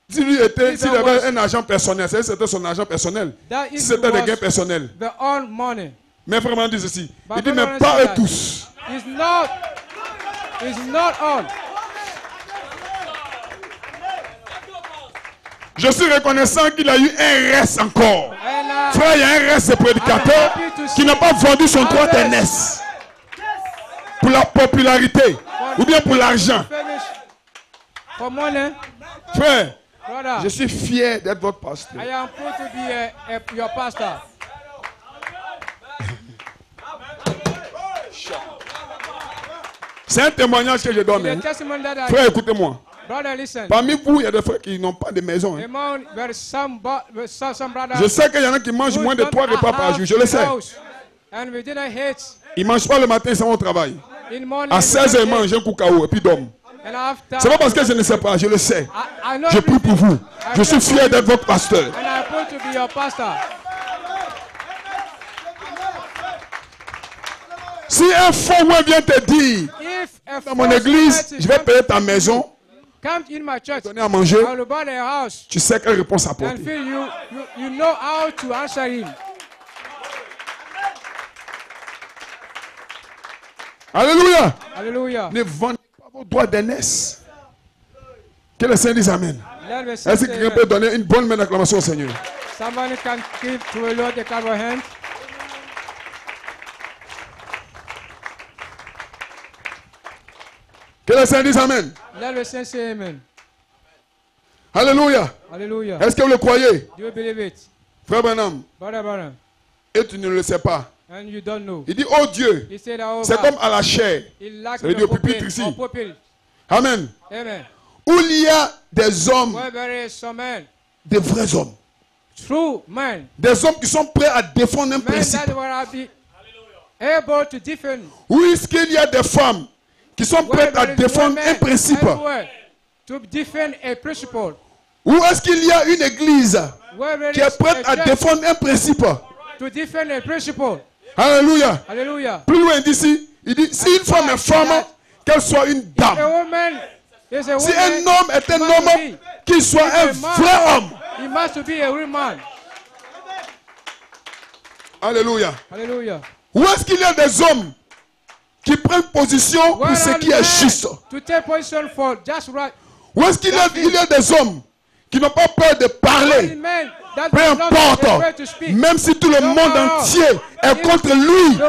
s'il avait un argent personnel. C'est-à-dire c'était son argent personnel. That Si if c'était it des was gains personnels. their own money. Mais vraiment dit ceci. But Il dit, brother, mais pas say eux that. tous. It's not all. Je suis reconnaissant qu'il a eu un reste encore. And Frère, il y a un reste de prédicateurs qui n'a pas vendu son droit d'aînesse pour la popularité ou bien pour l'argent. finish for money, Frère, brother. je suis fier d'être votre pasteur. I am proud to be your pastor. C'est un témoignage que je donne. The Hein. testimony that Frère, écoutez-moi. brother, listen. Parmi vous, il y a des frères qui n'ont pas de maison. Hein. Among there is some brothers. Je sais qu'il y en a qui mangent who moins de don't 3 repas par have jour. Je le sais. house. And we didn't hate. Ils ne mangent pas le matin, ils s'en vont au travail. In morning, À we 16h, don't ils mangent hate. un cacao et puis dorment. And after, C'est pas parce que je ne sais pas, je le sais. I know Je prie pour vous. Je suis fier d'être votre pasteur. And I'm proud to be your pastor. Si un faux vient te dire, If a dans mon false église, prophet je vais payer ta maison, come in my church, donner à manger, I will buy a house tu sais quelle réponse and apporter. feel you know how to answer him. Alléluia. Hallelujah. Ne vendez pas vos droits d'aînesse. Que le Seigneur dise Amen. Let me say Est-ce que quelqu'un peut donner une bonne main d'acclamation au Seigneur? somebody can give to a Lord the clap of hand. Que le Seigneur dise Amen. Let me say amen. Alléluia. Hallelujah. Est-ce que vous le croyez? Do you believe it? Frère Branham, Brother, et tu ne le sais pas. and you don't know. Il dit, oh Dieu, He said, oh, c'est comme à la chair. he lacked Ça veut dire the au pupitre pulpit, ici. or pulpit. Amen. Amen. Où il y a des hommes, Where there is some men, des vrais hommes. true men, Des hommes qui sont prêts à défendre un men principe. that will be able to defend. Où est-ce qu'il y a des femmes qui sont Where prêtes à there is défendre women un principe? everywhere to defend a principle. Où est-ce qu'il y a une église Where there qui est is prête a à church défendre un principe? to defend a principle. Alléluia. Hallelujah. Plus loin d'ici, il dit, si une femme est femme, qu'elle soit une A dame. woman is a Si woman. un homme est un must homme, be. qu'il soit If un a man- vrai homme. He must be a real man. Alléluia. Hallelujah. Où est-ce qu'il y a des hommes qui prennent position pour Where ce are qui est men juste? to take position for just right? Où est-ce qu'il y a des hommes qui n'ont pas peur de parler? Peu importe, même si tout le monde entier est contre lui,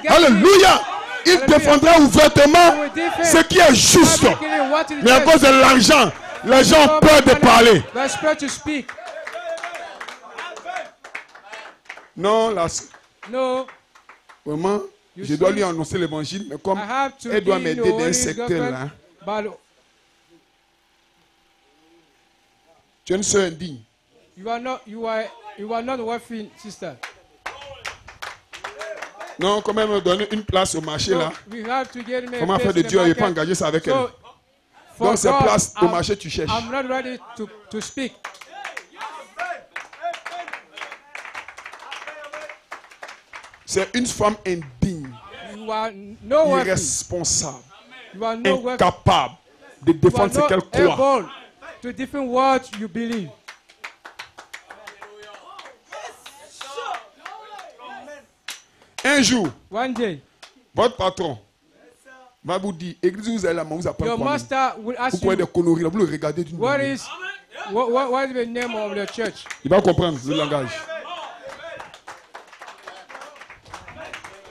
alléluia, il défendra ouvertement ce qui est juste. Mais à cause de l'argent, les gens ont peur de parler. Non, vraiment, je dois lui annoncer l'évangile, mais comme elle doit m'aider dans un secteur là. Tu es une soeur indigne. You are not worthy, sister. Non, comment elle me donne une place au marché là? Comment faire de Dieu, il ne peut pas engager ça avec elle. Donc cette place au marché, tu cherches. I'm not ready to speak. C'est une femme indigne, irresponsable, incapable de défendre ce qu'elle croit. To defend what you believe. Un jour, One day, votre patron va vous dire, église vous allez là, vous apprenez your quoi? master will ask Vous pouvez you, des conneries là, vous le regardez d'une what manière. is the name of the church? Il va comprendre le langage.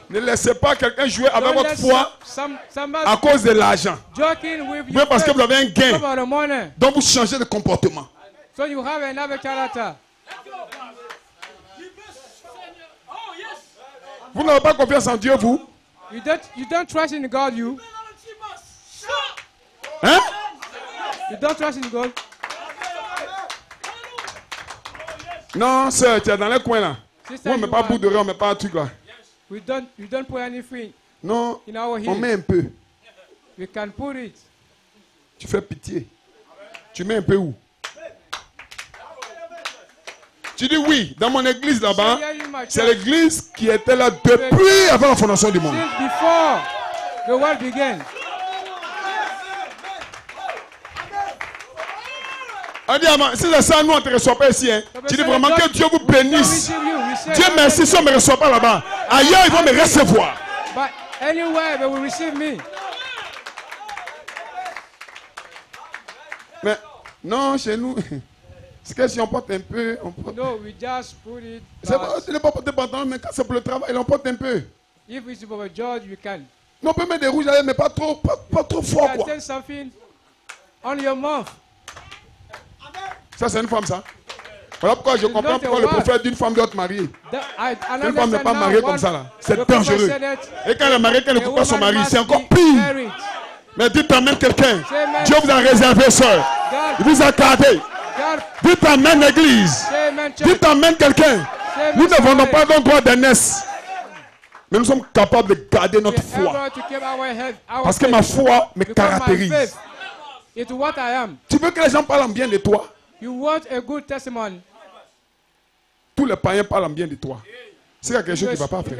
Ne laissez pas quelqu'un jouer avec votre foi à cause de l'argent. Même parce que vous avez un gain. Donc vous changez de comportement. So you have another character. Vous n'avez pas confiance en Dieu, vous? You don't trust in God, you. Hein? You don't trust in God. Non, sœur, tu es dans les coins là. Sister, On ne met pas bout de riz, on ne met pas un truc là. You don't put anything Non, in our on heel. met un peu. We can put it. Tu fais pitié. Tu mets un peu où? Tu dis oui, dans mon église là-bas, c'est l'église qui était là depuis avant la fondation du monde. Since before the world began. On dit, si c'est ça, nous on ne te reçoit pas ici. Hein. Tu dis vraiment que Dieu vous bénisse. Dieu merci si on ne me reçoit pas là-bas. Ailleurs, ils vont me recevoir. But anywhere they will receive me. Mais non, chez nous, c'est que si on porte un peu, on porte... No, we just put it. Tu n'es pas porté pantalon, mais quand c'est pour le travail, on porte un peu. If it's for a job, you can. Non, on peut mettre des rouges, mais pas trop fort, You quoi. can take something on your mouth. Ça, c'est une femme, ça. Voilà pourquoi je comprends pourquoi le prophète d'une femme doit être mariée. Une femme n'est pas mariée comme ça, là. C'est dangereux. Et quand elle est mariée, qu'elle ne coupe pas son mari, c'est encore pire. Mais dites amen quelqu'un. Dieu vous a réservé, soeur. Il vous a gardé. Dites amen, l'église. Dites amen quelqu'un. Nous ne vendons pas nos droits d'aînesse. Mais nous sommes capables de garder notre foi. Parce que ma foi me caractérise. Tu veux que les gens parlent bien de toi? You want a good testimony. Tous les païens parlent bien de toi. C'est quelque chose qui ne va pas faire.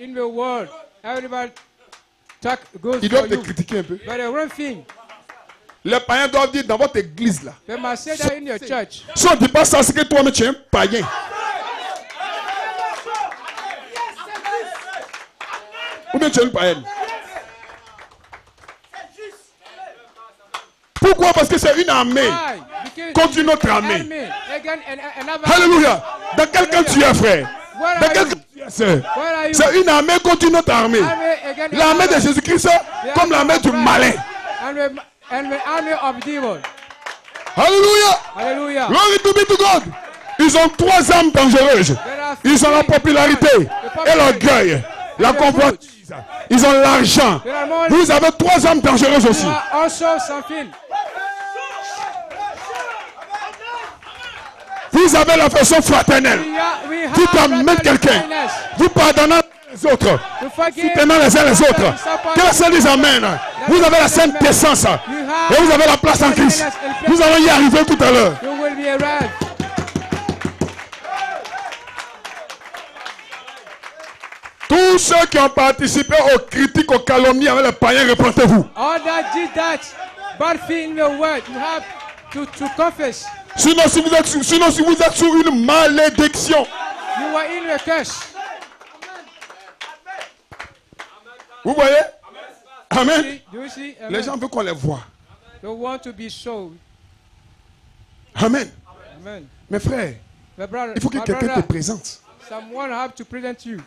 In the world, everybody talk good. Ils doivent te critiquer un peu. But the wrong thing. Les païens doivent dire dans votre église là. They must say that in your church. Si on ne dit pas ça, c'est que toi-même tu es un païen. Ou bien tu es une païenne. Pourquoi? Parce que c'est une armée contre une autre armée. Alléluia. Dans quel camp tu es, frère? Dans quel camp tu es, sœur? C'est une armée contre une autre armée. L'armée de Jésus-Christ, comme l'armée du malin. Alléluia. Glory to be to God. Ils ont 3 armes dangereuses. Ils ont la popularité et l'orgueil, la convoitise. Ils ont l'argent. Vous avez 3 armes dangereuses aussi. Vous avez l'affection fraternelle. Vous permettez quelqu'un. Vous pardonnez les autres. Soutenant les uns les autres. Que ça dise amen. Vous avez la sainte décence. Et vous avez la place en Christ. Nous allons y arriver tout à l'heure. Tous ceux qui ont participé aux critiques, aux calomnies avec les païens, représentez-vous. Sinon, si vous êtes sous une malédiction, vous voyez? Amen. Les gens veulent qu'on les voie. Don't want to be sold. Amen. Amen. Mes frères, My brother, il faut que my quelqu'un te brother, présente. someone have to present you.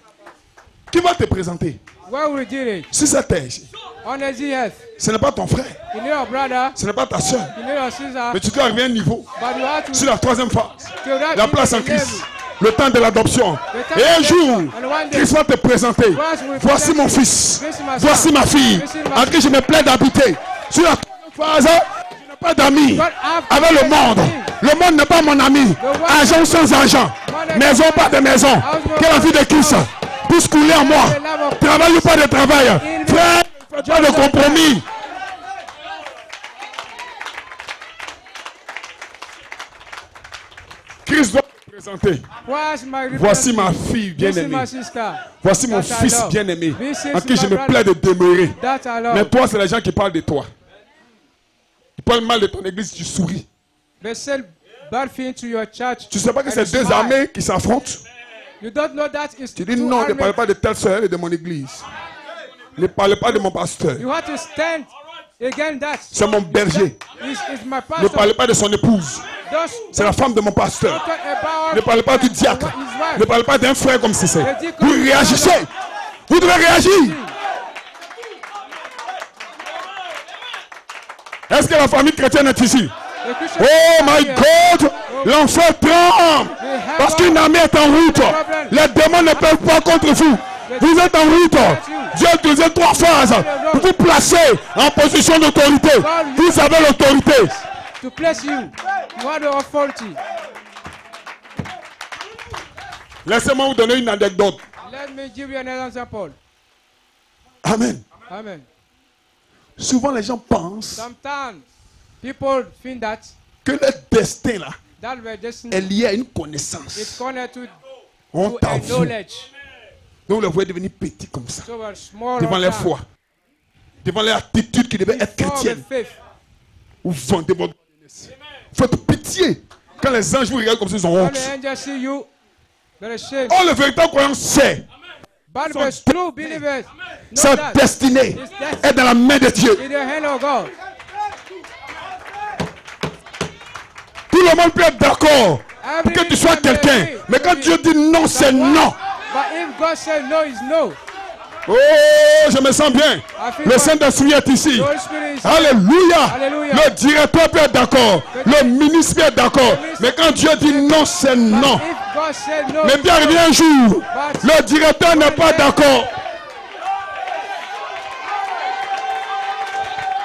Qui va te présenter? Where we did it? Si cette terre ici, On the earth. ce n'est pas ton frère, You know your brother. ce n'est pas ta soeur, You know your sister. mais tu dois arriver à un niveau. But you have to. Sur la troisième phase, to that la place en level. Christ, le temps de l'adoption. Et un jour, Christ va te présenter. Voici mon fils, voici ma fille, en qui je me plais d'habiter. Sur la troisième phase, je n'ai pas d'amis avec le monde. Le monde n'est pas mon ami. Argent sans argent, maison pas de maison. Que la vie de Christ puisse couler en moi. Travail ou pas de travail. Frère, ne faites pas de compromis. Christ doit te présenter. Voici ma fille bien-aimée. Voici mon fils bien-aimé, en qui je me plais de demeurer. Mais toi, c'est les gens qui parlent de toi. Ils parlent mal de ton église, tu souris. They say bad thing to your church. Tu ne sais pas que and c'est you deux smile. armées qui s'affrontent. You don't know that is Tu dis two non, ne armies. parlez pas de telle soeur et de mon église. Ne parlez pas de mon pasteur. You have to stand against that. C'est mon berger. It's my Ne pastor. parlez pas de son épouse. C'est la femme de mon pasteur. Ne parlez pas du diacre. Ne parlez pas d'un frère comme si c'est. Vous réagissez. Vous devez réagir. Est-ce que la famille chrétienne est ici? Oh my God! L'enfer tremble! Parce qu'une armée est en route. Les démons ne peuvent pas contre vous. Vous êtes en route. Dieu a utilisé 3 phases pour vous placer en position d'autorité. Vous avez l'autorité. To place you. You have the authority. Laissez-moi vous donner une anecdote. Let me give you another example. Amen. Amen. Souvent les gens pensent Sometimes people think that que leur destin là their destiny est lié à une is connaissance. connected On to t'a a vu. knowledge. Donc vous les voyez devenir petits comme ça. So we're small Devant on leur time. foi. Devant leur attitude qui devait être Before the chrétienne. faith. Vous vendez votre jeunesse. Faites pitié. Quand les anges vous regardent comme ça, ils ont When honte. the angels see you, they're ashamed. Oh, le véritable croyant sait. But the true believers know Sa that destinée his destiny est dans la main de Dieu. in the hand of God. Tout le monde peut être d'accord pour que tu sois quelqu'un. Mais quand Dieu dit non, c'est non. But if God says no, it's no. Oh, je me sens bien. Le Saint-Esprit est ici. The Holy Spirit is Alléluia. Alléluia. Le directeur peut être d'accord. Le ministre peut être d'accord. Mais quand Dieu dit non, c'est non. If God said no, Mais it's bien no. arrivé un jour, le directeur n'est pas d'accord.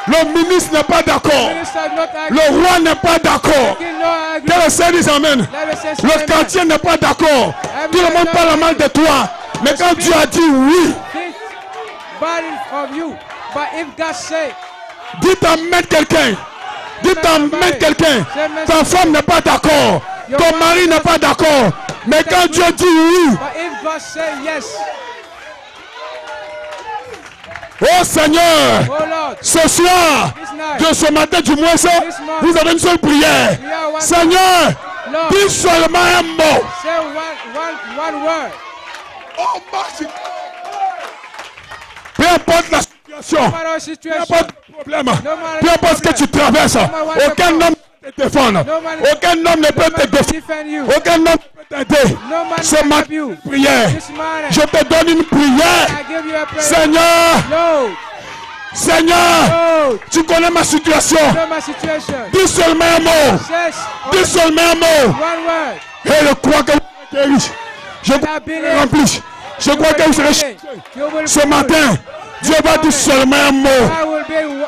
Le ministre n'est pas d'accord. Minister not agree. Le roi n'est pas d'accord. King no agree. Que le Seigneur dise amen. Let me say Le amen. quartier n'est pas d'accord. Tout le monde parle mal de toi. Mais quand Dieu a dit oui, Think bad of you. But if God say, dites amen quelqu'un. Dites amen quelqu'un. Ta femme n'est pas d'accord. Ton mari n'est pas d'accord. Mais quand Dieu dit oui, but if God say yes, oh Seigneur, oh Lord, ce soir, this night, de ce matin du moins, vous avez une seule prière. Seigneur, dis seulement un mot. say one word. Oh, my. Peu importe la situation, No matter the peu situation, importe le problème, peu importe ce que tu traverses, aucun homme ne peut te défendre. Aucun homme ne peut te défendre. defend you. Aucun homme ne peut t'aider. No man Ce can help matin, you. prière. This morning, Je te donne une prière. I give you a prayer. Seigneur, Lord, Seigneur, Lord, tu connais ma situation. know my situation. Dis seulement un mot. Says Dis seulement un mot. one word. Et je crois que vous serez guéri. Je crois que vous serez rempli. Je crois que vous serez changé. You will Ce be matin, Dieu va dire seulement un mot. I will be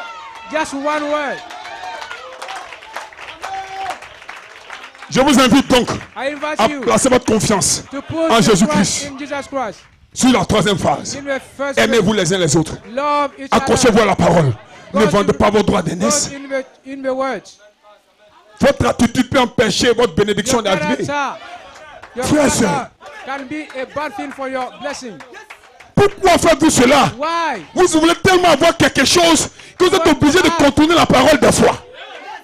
just one word. Je vous invite donc I invite à you placer votre confiance to put en your Jésus-Christ. trust in Jesus Christ. Sur la troisième phase. In the first Aimez-vous les uns les autres. love each Accrochez-vous à la parole. Ne God vendez in- pas vos droits God d'aînesse. in the words. Votre attitude peut empêcher votre bénédiction Your d'arriver. character, your Frère et sœur. character can be a bad thing for your blessing. Pourquoi faites-vous cela? Why? Vous voulez tellement avoir quelque chose que vous êtes obligé de contourner la parole des fois.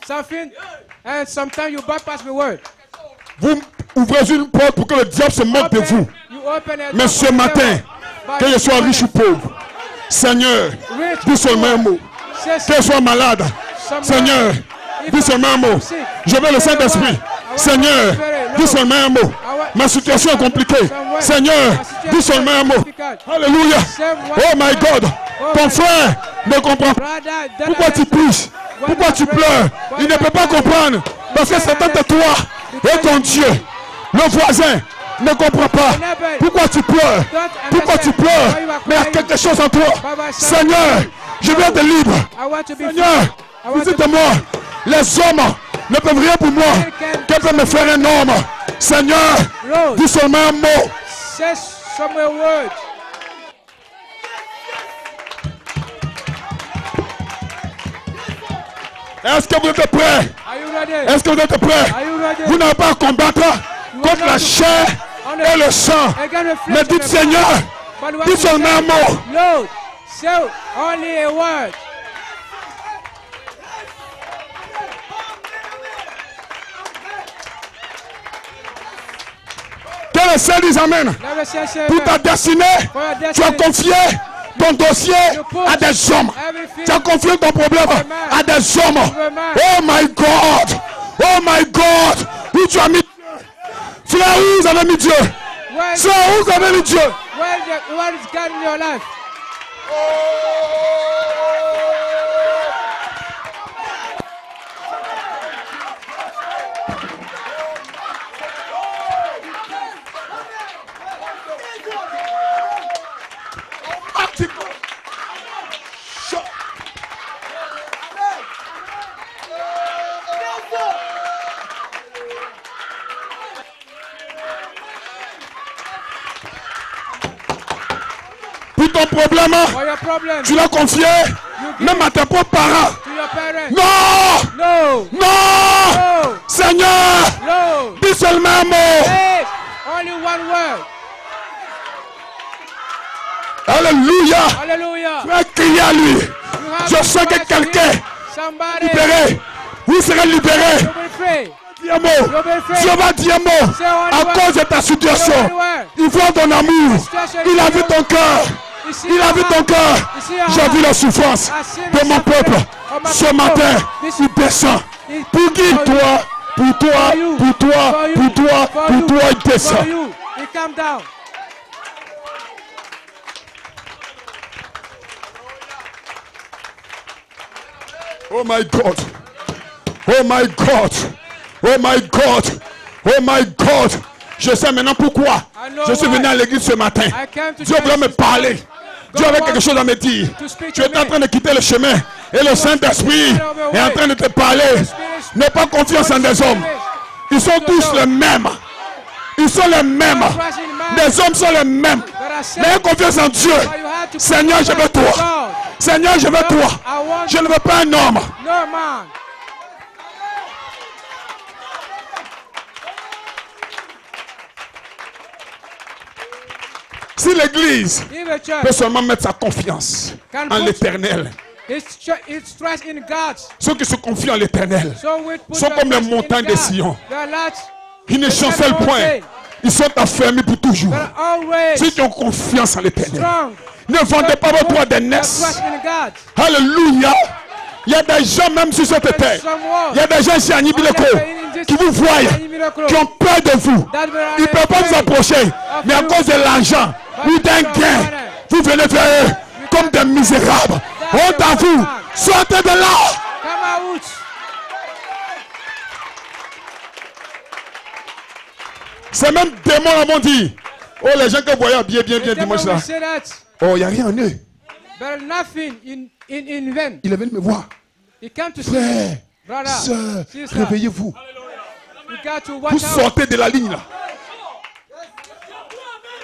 Something, and sometimes you bypass the word. Vous ouvrez une porte pour que le diable se moque de vous. You open a Mais door ce for the matin, devil. But que je sois riche ou pauvre, Seigneur, dis seulement un mot. Say Que je sois malade, Seigneur, dis seulement un mot. Je veux le Saint-Esprit. Seigneur, dis seulement un mot. Ma situation est compliquée. Seigneur, dis seulement un mot. Alléluia. Oh my God. Ton frère ne comprend pas. Pourquoi tu piches? Pourquoi tu pleures? Il ne peut pas comprendre. Parce que c'est entre toi et ton Dieu. Le voisin ne comprend pas. Pourquoi tu pleures? Pourquoi tu pleures? Mais il y a quelque chose en toi. Seigneur, je veux être libre. Seigneur, visite-moi. Les hommes ne peuvent rien pour moi. Qu'est-ce que peut me faire un homme? Seigneur, dis seulement un mot. Est-ce que vous êtes prêts? Est-ce que vous êtes prêts? Vous n'avez pas à combattre contre la chair et le sang. Mais dites Seigneur, dis seulement un mot. Lord, say only a word. Que le Seigneur dise Amen. Pour ta destinée, tu as confié ton dossier à des hommes. Tu as confié ton problème à des hommes. Oh my God. Oh my God. Où tu as mis Dieu? Frère, où vous avez mis Dieu? Frère, où vous avez mis Dieu? Where is God in your life? Pour ton problème, tu l'as confié même à tes propres parents. Non! No! Non! Seigneur! No! Dis seulement un mot. Yes! Only one word. Alléluia! Hallelujah! Tu vas crier à lui. Je sais que quelqu'un Somebody libéré. Vous serez libéré. will be free. Dis un mot. Dieu va dire un mot. À cause de ta situation. Il voit ton amour. Il a vu ton cœur. Il a vu ton cœur. J'ai vu la souffrance de mon peuple. Ce matin, il descend. Pour qui toi? Pour toi, pour toi, pour toi, pour toi, il descend. For you, he come down. Oh my God. Oh my God. Oh my God. Oh my God. Je sais maintenant pourquoi je suis venu à l'église ce matin. Dieu voulait me parler. Dieu avait quelque chose à me dire. Tu es en train de quitter le chemin. Et le Saint-Esprit est en train de te parler. N'aie pas confiance en des hommes. Ils sont tous les mêmes. Ils sont les mêmes. Les hommes sont les mêmes. N'ayez confiance en Dieu. Seigneur, je veux toi. Seigneur, je veux toi. Je ne veux pas un homme. No man. Si l'église If a church peut seulement mettre sa confiance en l'éternel. it's trust in God. Ceux qui se confient en l'éternel So we put sont our comme les trust in montagnes de God. Sion. They're not, Ils ne chancellent point. Ils sont affermis pour toujours. they're always Ceux qui ont confiance en l'éternel. strong. Ne vendez pas votre droit They're d'aînesse. trust in God. Alléluia. Il y a des gens même sur cette terre. Il y a des gens ici à Nibileko qui vous voient, qui ont peur de vous. Ils ne peuvent pas vous approcher. Mais à cause de l'argent ou d'un gain, vous venez vers eux comme des misérables. Honte à vous. Sortez de là. Come out. C'est même démons m'ont dit. Oh, les gens que vous voyez bien dimanche là. We say that Oh, il n'y a rien en eux. there's nothing in them. Il est venu me voir. He came to see Frère, me. Brother, sœur, sister, réveillez-vous. you got to Vous watch out. sortez de la ligne là.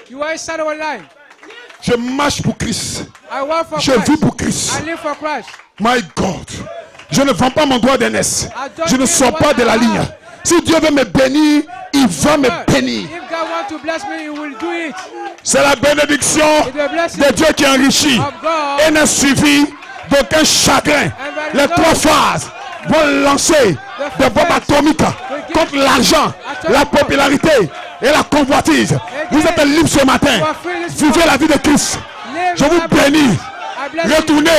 You are inside our line. Je marche pour Christ. I work for Je Christ. vis pour Christ. I live for Christ. My God. Je ne vends pas mon droit d'aînesse. Je ne sors pas de la ligne. Si Dieu veut me bénir, il va me bénir. If God wants to bless me, He will do it. C'est la bénédiction de Dieu qui enrichit Of God. et n'est suivi d'aucun chagrin. Les trois phases vont lancer des bombes atomiques contre l'argent, la popularité et la convoitise. Vous êtes libres ce matin. Vivez la vie de Christ. Je vous bénis. Retournez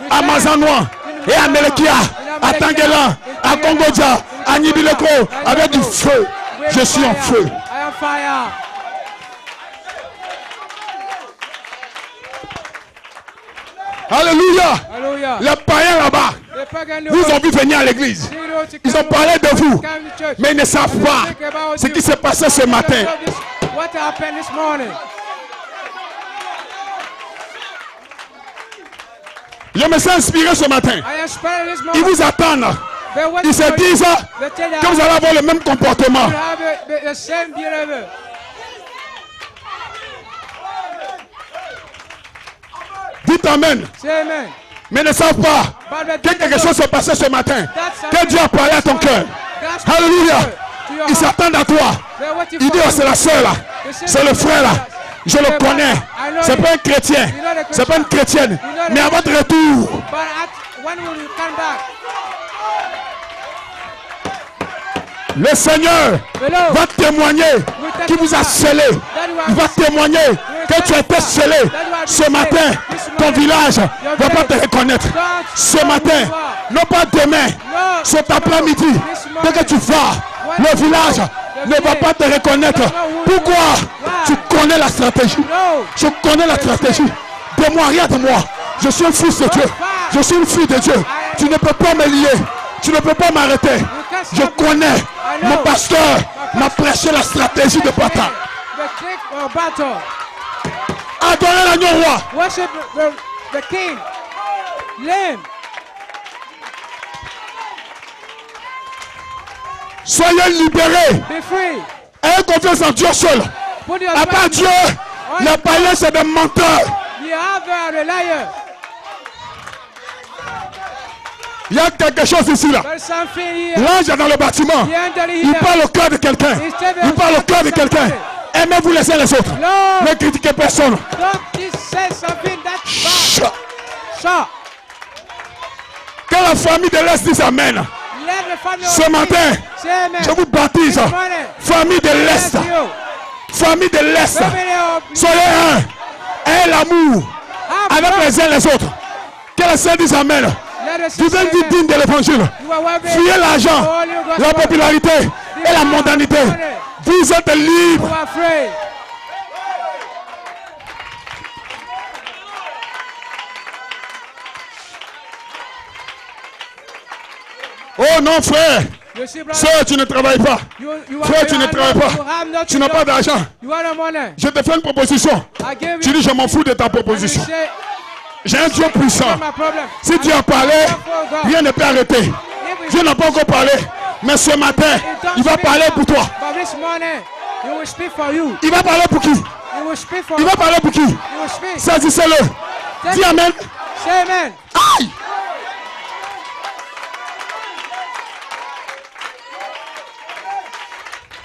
à Mazanois et à Melekia, à Tangela, à Kongoja, à Nibileko, avec du feu. Je suis en feu. I am fire. Alléluia. Hallelujah. Les païens là-bas The pagan vous ont vu venir à l'église. Ils ont parlé de vous, mais ils ne savent pas ce qui s'est passé ce matin. What happened this morning? Je me sens inspiré ce matin. I am inspired this Ils morning. vous attendent. They wait Ils se for you. disent They tell you que vous allez avoir le même comportement. you have the same behavior. Dites Amen. Say amen. Mais ne savent pas But que quelque chose s'est passé ce matin. Que Dieu a parlé à ton cœur. Alléluia. Ils s'attendent à toi. Ils disent, oh, c'est la soeur là. C'est le frère là. Je le connais. C'est pas un chrétien. C'est pas une chrétienne. Mais à votre retour, When will you come back? le Seigneur va témoigner qu'il vous a scellé. Il va témoigner que tu as été scellé. Ce matin, ton village ne va pas te reconnaître. Ce matin, non pas demain, cet après-midi, dès que tu vas, le village ne va pas te reconnaître. Pourquoi? Tu connais la stratégie. Je connais la stratégie. De moi, rien de moi. Je suis un fils de Dieu. Je suis une fille de Dieu. Tu ne peux pas me lier. Tu ne peux pas m'arrêter. Je connais. Mon pasteur m'a prêché la stratégie de bataille. Adorez l'agneau roi. Worship the king. Lamb. Soyez libérés. Be free. Ayez confiance en Dieu seul. Put your À part Dieu, les païens c'est des menteurs. You have a liar. Il y a quelque chose ici là. There's something here. L'ange est dans le bâtiment. Il parle au cœur de quelqu'un. Il parle au cœur de quelqu'un. Aimez-vous les uns les autres. Ne critiquez personne. Don't say something that's bad. Chut. Shut. Que la famille de l'Est dise Amen. Let the family Ce of matin, the king say amen. je vous baptise. This morning, Famille de l'Est. bless you. Famille de l'Est. Family of Soyez un. Ayez l'amour have avec love. les uns les autres. Que le Seigneur dise Amen. Let us Vous say êtes amen. digne de l'évangile. You are worthy. Fuyez l'argent, la popularité et la mondanité. Vous êtes libre. You are free. Oh non, frère. You see, brother, Sœur, tu ne travailles pas. you Frère, tu ne travailles pas. have nothing Tu n'as to pas do. d'argent. You are the money. Je te fais une proposition. I give Tu you. dis, je m'en fous de ta And you proposition. say, J'ai un Dieu puissant. my problem. Si Dieu a parlé, rien ne peut arrêter. Dieu n'a pas encore parlé. Mais ce matin, il va parler pour toi. But this morning, he will speak for you. Il va parler pour qui? He will speak for Il you. va parler pour qui? He will speak. Saisissez-le. Dis Amen. Say amen. Aïe!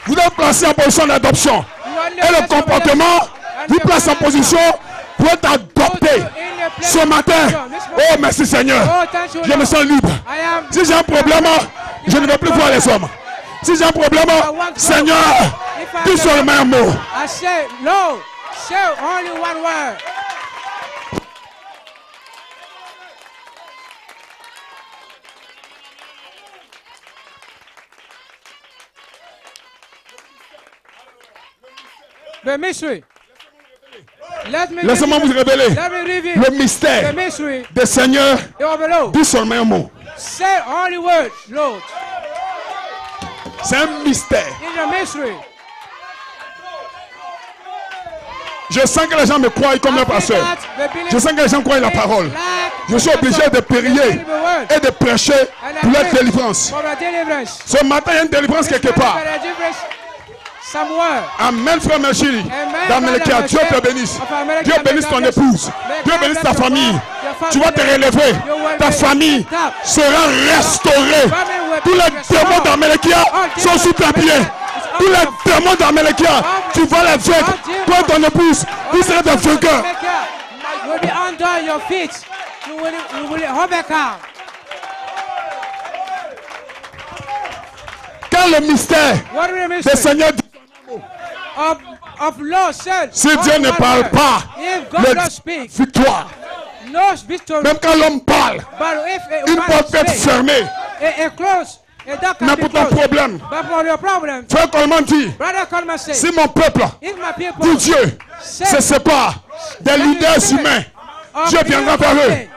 Vous êtes placé en position d'adoption. Et le comportement vous place en position pour être adopté. Ce matin, oh merci Seigneur, Oh, thank you, je me Lord. sens libre. I am. Si j'ai un problème, je ne veux plus voir les hommes. Si j'ai un problème, Seigneur, dis seulement un mot. I say, no. Say only one word. The mystery. Let me Laissez-moi vous révéler Let me reveal le mystère the mystery des Seigneurs. of the Lord. Dis seulement un mot. Say only word, Lord. C'est un mystère. In the mystery. Je sens que les gens me croient comme leur pasteur. Je sens que les gens croient la parole. Je suis obligé de prier et de prêcher pour leur délivrance. For the deliverance. Ce matin, il y a une délivrance quelque part. For the deliverance somewhere. Amen, frère Melchiri. Dans Melekia, Dieu te bénisse. Dieu bénisse ton épouse. Dieu bénisse ta famille. Tu vas te relever. Ta famille sera restaurée. Tous les démons dans Melekia sont sous tes pieds. Tous les démons dans Melekia, tu vas les vaincre. Toi et ton épouse, vous serez des vainqueurs. You will be under your feet. You will overcome. Quand le mystère What is the des mystery Seigneurs, of Lord said? si Dieu ne parle pas, If God le don't speak, victoire. no victory. Même quand l'homme parle, But if a une man porte peut être speaks, fermée. a close, a door can Mais be pour ton closed. problème, But for your problem, frère Coleman dit, Brother Coleman said, si mon peuple, if my dit people Dieu, se sépare des leaders humains, of Dieu viendra vers eux.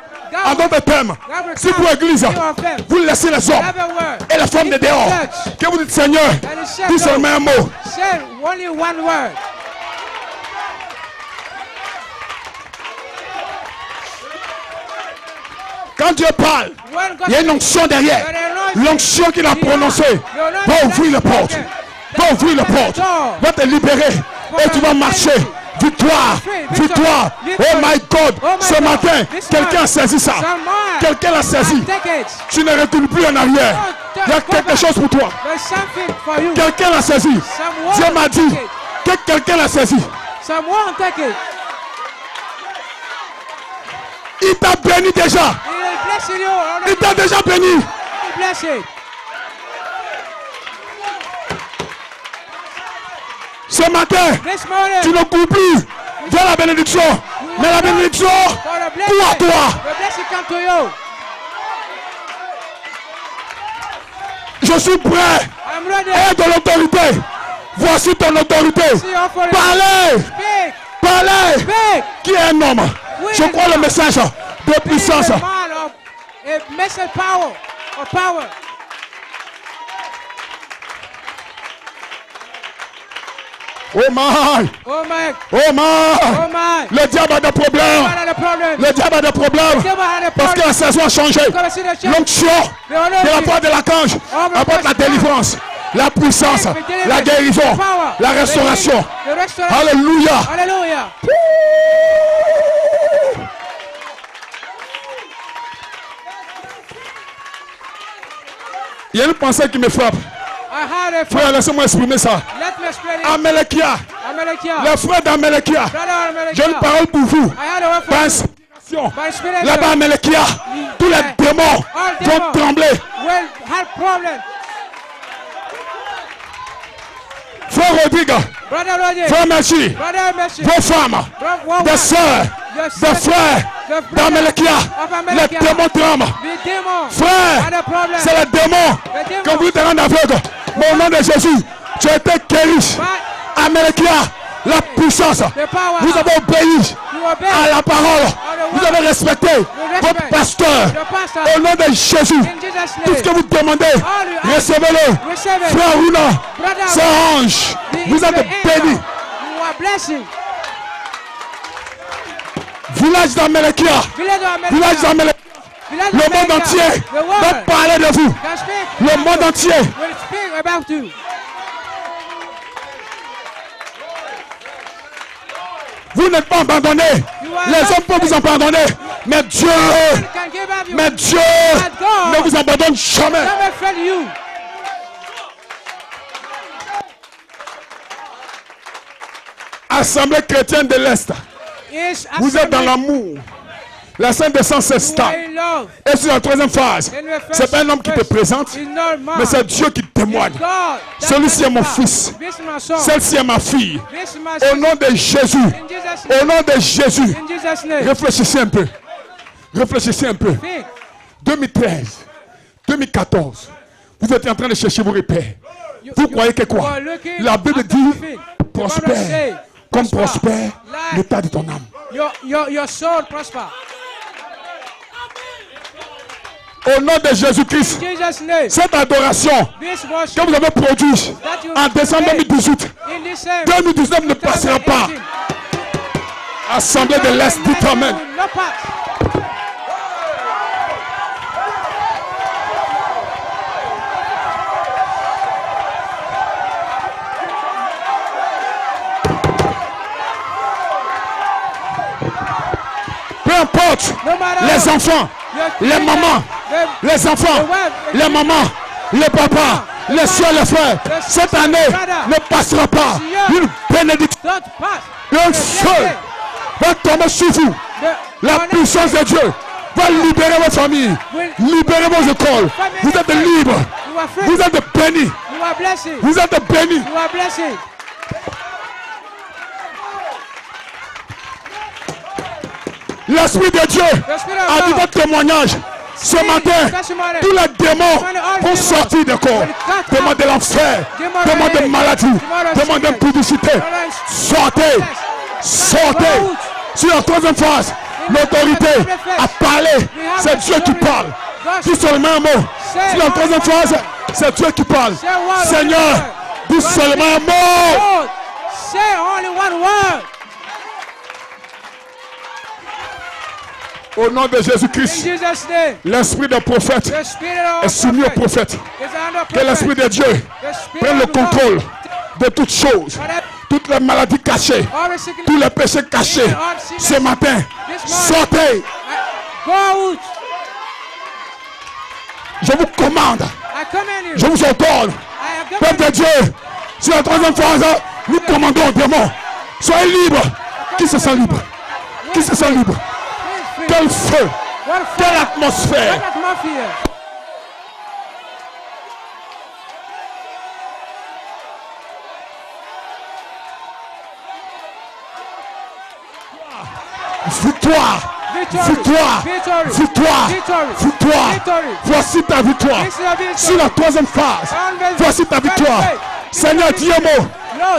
En d'autres termes, si pour l'église, vous laissez les hommes et les femmes de dehors, que vous dites Seigneur, dis seulement un mot. say only one word. Quand Dieu parle, When God il y a une onction derrière. L'onction qu'il a prononcée va ouvrir les portes. Va ouvrir les portes. Va te libérer. Et tu vas marcher. Victoire. Victoire. Oh my God. Ce matin, quelqu'un a saisi ça. Quelqu'un l'a saisi. Take it. Tu ne retournes plus en arrière. Il y a quelque chose pour toi. There's something for you. Quelqu'un l'a saisi. Dieu m'a dit que quelqu'un l'a saisi. Someone take it. Il t'a béni déjà. He will bless you already. Il t'a déjà béni. He bless it. Ce matin, This morning, tu ne cours plus vers la bénédiction. Mais la bénédiction for the blessing, court à toi. the blessing come to you. Je suis prêt. I'm ready. Et de l'autorité. Voici ton autorité. See your authority. Parlez. Speak. Parlez. Speak. Qui est un homme? Je crois le message de He is puissance. a man of a message power. Of power. Oh my. Oh my. Oh my. Oh my. Le diable a des problèmes. What are the problems? Le diable a des problèmes. Devil had a Parce que problem. la saison a changé. Because see the church. L'onction The honor de la part de l'archange apporte la délivrance, la puissance, la guérison, la restauration. The restoration. Alléluia. Hallelujah. Il y a une pensée qui me frappe. I had a Frère, laissez-moi exprimer ça. Let me explain it. Amalekia, Amalekia. le frère d'Amalekia. Brother J'ai une Amalekia. parole pour vous. I had a word for Par you. inspiration. By spirit. Là-bas, Amalekia, tous les démons vont trembler. Will have problem. Frère Rodrigue, Brother Roger. frère Merci, Brother Messi. vos femmes, des sœurs, des frères d'Amalekia, les démons tremblent. The demon. Frère, Had a problem. c'est les démons. The demon. Quand vous êtes en aveugle, mais au nom de Jésus, tu as été guéri. Amalekia, la puissance. Vous avez obéi You obey. à la parole. Vous avez respecté votre pasteur. The pastor. Au nom de Jésus, In Jesus' tout ce que name. vous demandez, recevez-le. Receive it. Frère Runa, Brother. c'est ange. Vous êtes bénis. You are blessing. Village d'Amalekia. Village of America. Village d'Amalekia. Village of Le monde America. entier The va world parler de vous. can speak. Le monde entier. Will speak about you. Vous n'êtes pas abandonnés. Les hommes peuvent vous abandonner. Mais Dieu, Can give up you. mais Dieu But God ne vous abandonne jamais. never fail you. Assemblée chrétienne de l'Est. Is Vous êtes dans l'amour. La Sainte Descente s'installe. in love. Et sur la troisième phase, In the c'est pas un homme qui te first présente, is not man. mais c'est Dieu qui témoigne. It's God. That Celui-ci est mon testifies. fils. This is my son. Celle-ci est ma fille. This is my Au son. nom de Jésus. In Jesus' Au name. nom de Jésus. In Jesus' name. Réfléchissez un peu. Réfléchissez un peu. Think. 2013, 2014, vous étiez en train de chercher vos repères. Vous croyez que quoi? are looking La Bible after dit nothing. The Bible prospère. say, Comme prosper. prospère Like l'état de ton âme. your soul prosper. Au nom de Jésus-Christ, In Jesus' name. cette adoration This que worship vous avez produite that you en décembre made 2018, in this same 2019 ne passera pas. 2018. Assemblée de l'Est, dites Amen. will not pass. Peu importe, No matter les enfants, les mamans, les enfants, les mamans, les papas, les soeurs, les frères, cette année ne passera pas. Une bénédiction, don't pass. un feu va tomber sur vous. La puissance de Dieu va libérer vos familles, libérer vos écoles. Vous êtes libres, You are free. vous êtes bénis, You are blessed. vous êtes bénis. You are blessed. L'Esprit de Dieu a dit votre témoignage. Ce matin, tous les démons vont sortir de corps. Démons de l'enfer, démons de maladie, démons d'impudicité. Sortez, sortez. Sur la troisième phase, l'autorité a parlé. C'est Dieu qui parle. Dis seulement un mot. Sur la troisième phase, c'est Dieu qui parle. Seigneur, dis seulement un mot. Say only one word. Au nom de Jésus-Christ, l'esprit des prophètes est soumis au prophète. Que l'esprit de Dieu prenne le contrôle de toutes choses, toutes les maladies cachées, tous les péchés cachés. Ce matin, sortez. Je vous commande, je vous ordonne, peuple de Dieu, sur la troisième phase, nous commandons aux démons. Soyez libres. Qui se sent libre? Qui se sent libre? Quel feu! Quelle atmosphère! Victoire! Victoire! Victoire! Victoire! Voici ta victoire! Sur la troisième phase, voici ta victoire! Seigneur, dis un mot!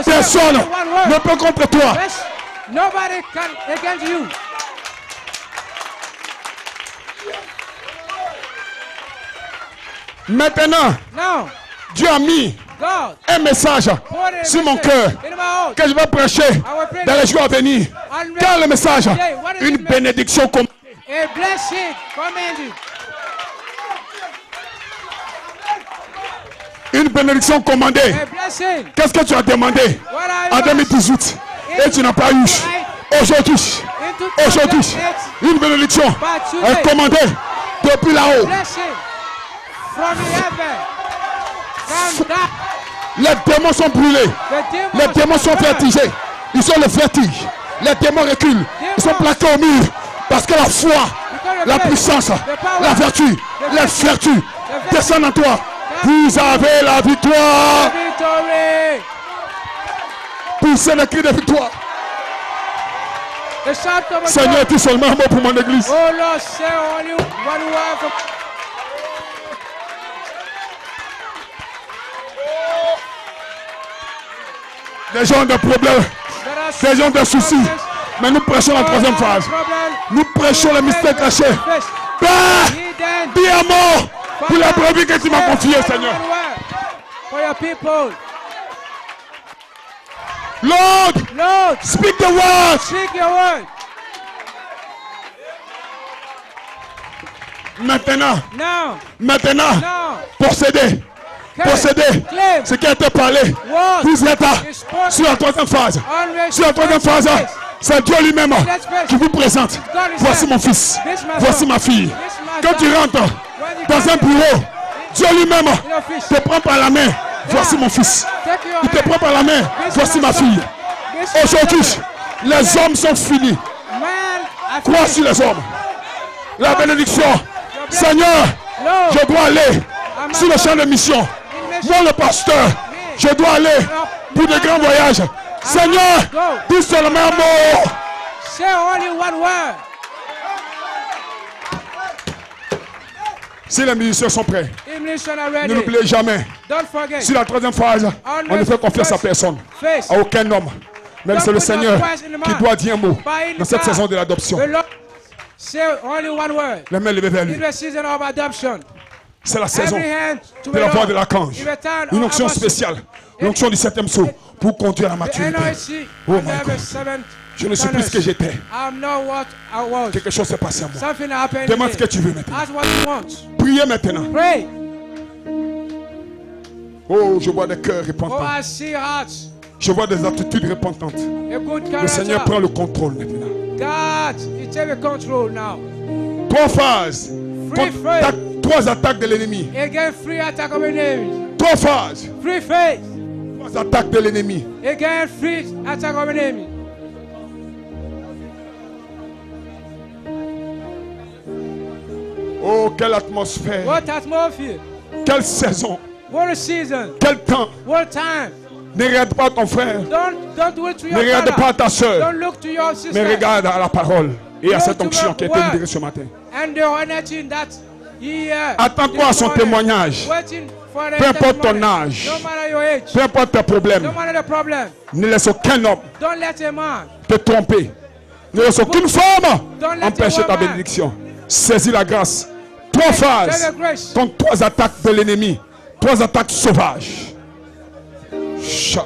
Personne ne peut contre toi! Nobody can against you. Maintenant, Dieu a mis un message sur mon cœur que je vais prêcher dans les jours à venir. Car le message, une bénédiction commandée. Une bénédiction commandée. Qu'est-ce que tu as demandé en 2018 et tu n'as pas eu? Aujourd'hui, une bénédiction est commandée depuis là-haut. Les démons sont brûlés. Les démons sont vertigés. Ils ont le vertige. Les démons reculent. Ils sont plaqués au mur. Parce que la foi, la puissance, la vertu, les vertus descendent en toi. Vous avez la victoire. Poussez le cri de victoire. Seigneur, dis seulement un mot pour mon église. Des gens ont des problèmes, des gens ont des soucis. Mais nous prêchons la troisième phase. Nous prêchons le mystère caché. Père, dis un mot pour la brebis que tu m'as confiée, Seigneur. Lord, speak the word. Speak your word. Maintenant, posséder ce qui a été parlé. Vous êtes sur la troisième phase. Sur la troisième phase, c'est Dieu lui-même qui vous présente. Voici mon fils, voici ma fille. Quand tu rentres dans un bureau, Dieu lui-même te prend par la main. Voici mon fils. Il te prend par la main. Voici ma fille. Aujourd'hui, les hommes sont finis. Crois sur les hommes. La bénédiction. Seigneur, je dois aller sur le champ de mission. Moi, le pasteur, je dois aller pour de grands voyages. Seigneur, dis seulement un mot. Say only one word. Si les musiciens sont prêts, ne l'oubliez jamais. Sur la troisième phase, on ne fait confiance à personne, à aucun homme. Mais c'est le Seigneur qui doit dire un mot dans cette saison de l'adoption. Les mains levées vers lui. C'est la saison de la voix de l'archange. Une onction spéciale, l'onction du septième saut pour conduire à la maturité. Oh my God. Je ne suis plus ce que j'étais. Quelque chose s'est passé à moi. Demande ce que tu veux maintenant. Priez maintenant. Oh, je vois des cœurs repentants. Je vois des attitudes repentantes. Le Seigneur prend le contrôle maintenant. Trois phases. Trois attaques de l'ennemi. Trois phases. Trois attaques de l'ennemi. Oh, quelle atmosphère. Quelle saison. Quel temps. Ne regarde pas ton frère. Ne regarde pas ta soeur. Mais regarde à la parole. Et à cette onction qui a été libérée ce matin. And the anointing that he, Attends-toi à son témoignage. Peu importe ton âge, no matter your age, peu importe tes problèmes, no matter the problem, ne laisse aucun homme don't let a man te tromper. Ne laisse aucune femme Don't let empêcher a ta woman bénédiction. Saisis la grâce. 3 phases the grace. contre 3 attaques de l'ennemi. 3 attaques sauvages. Chat.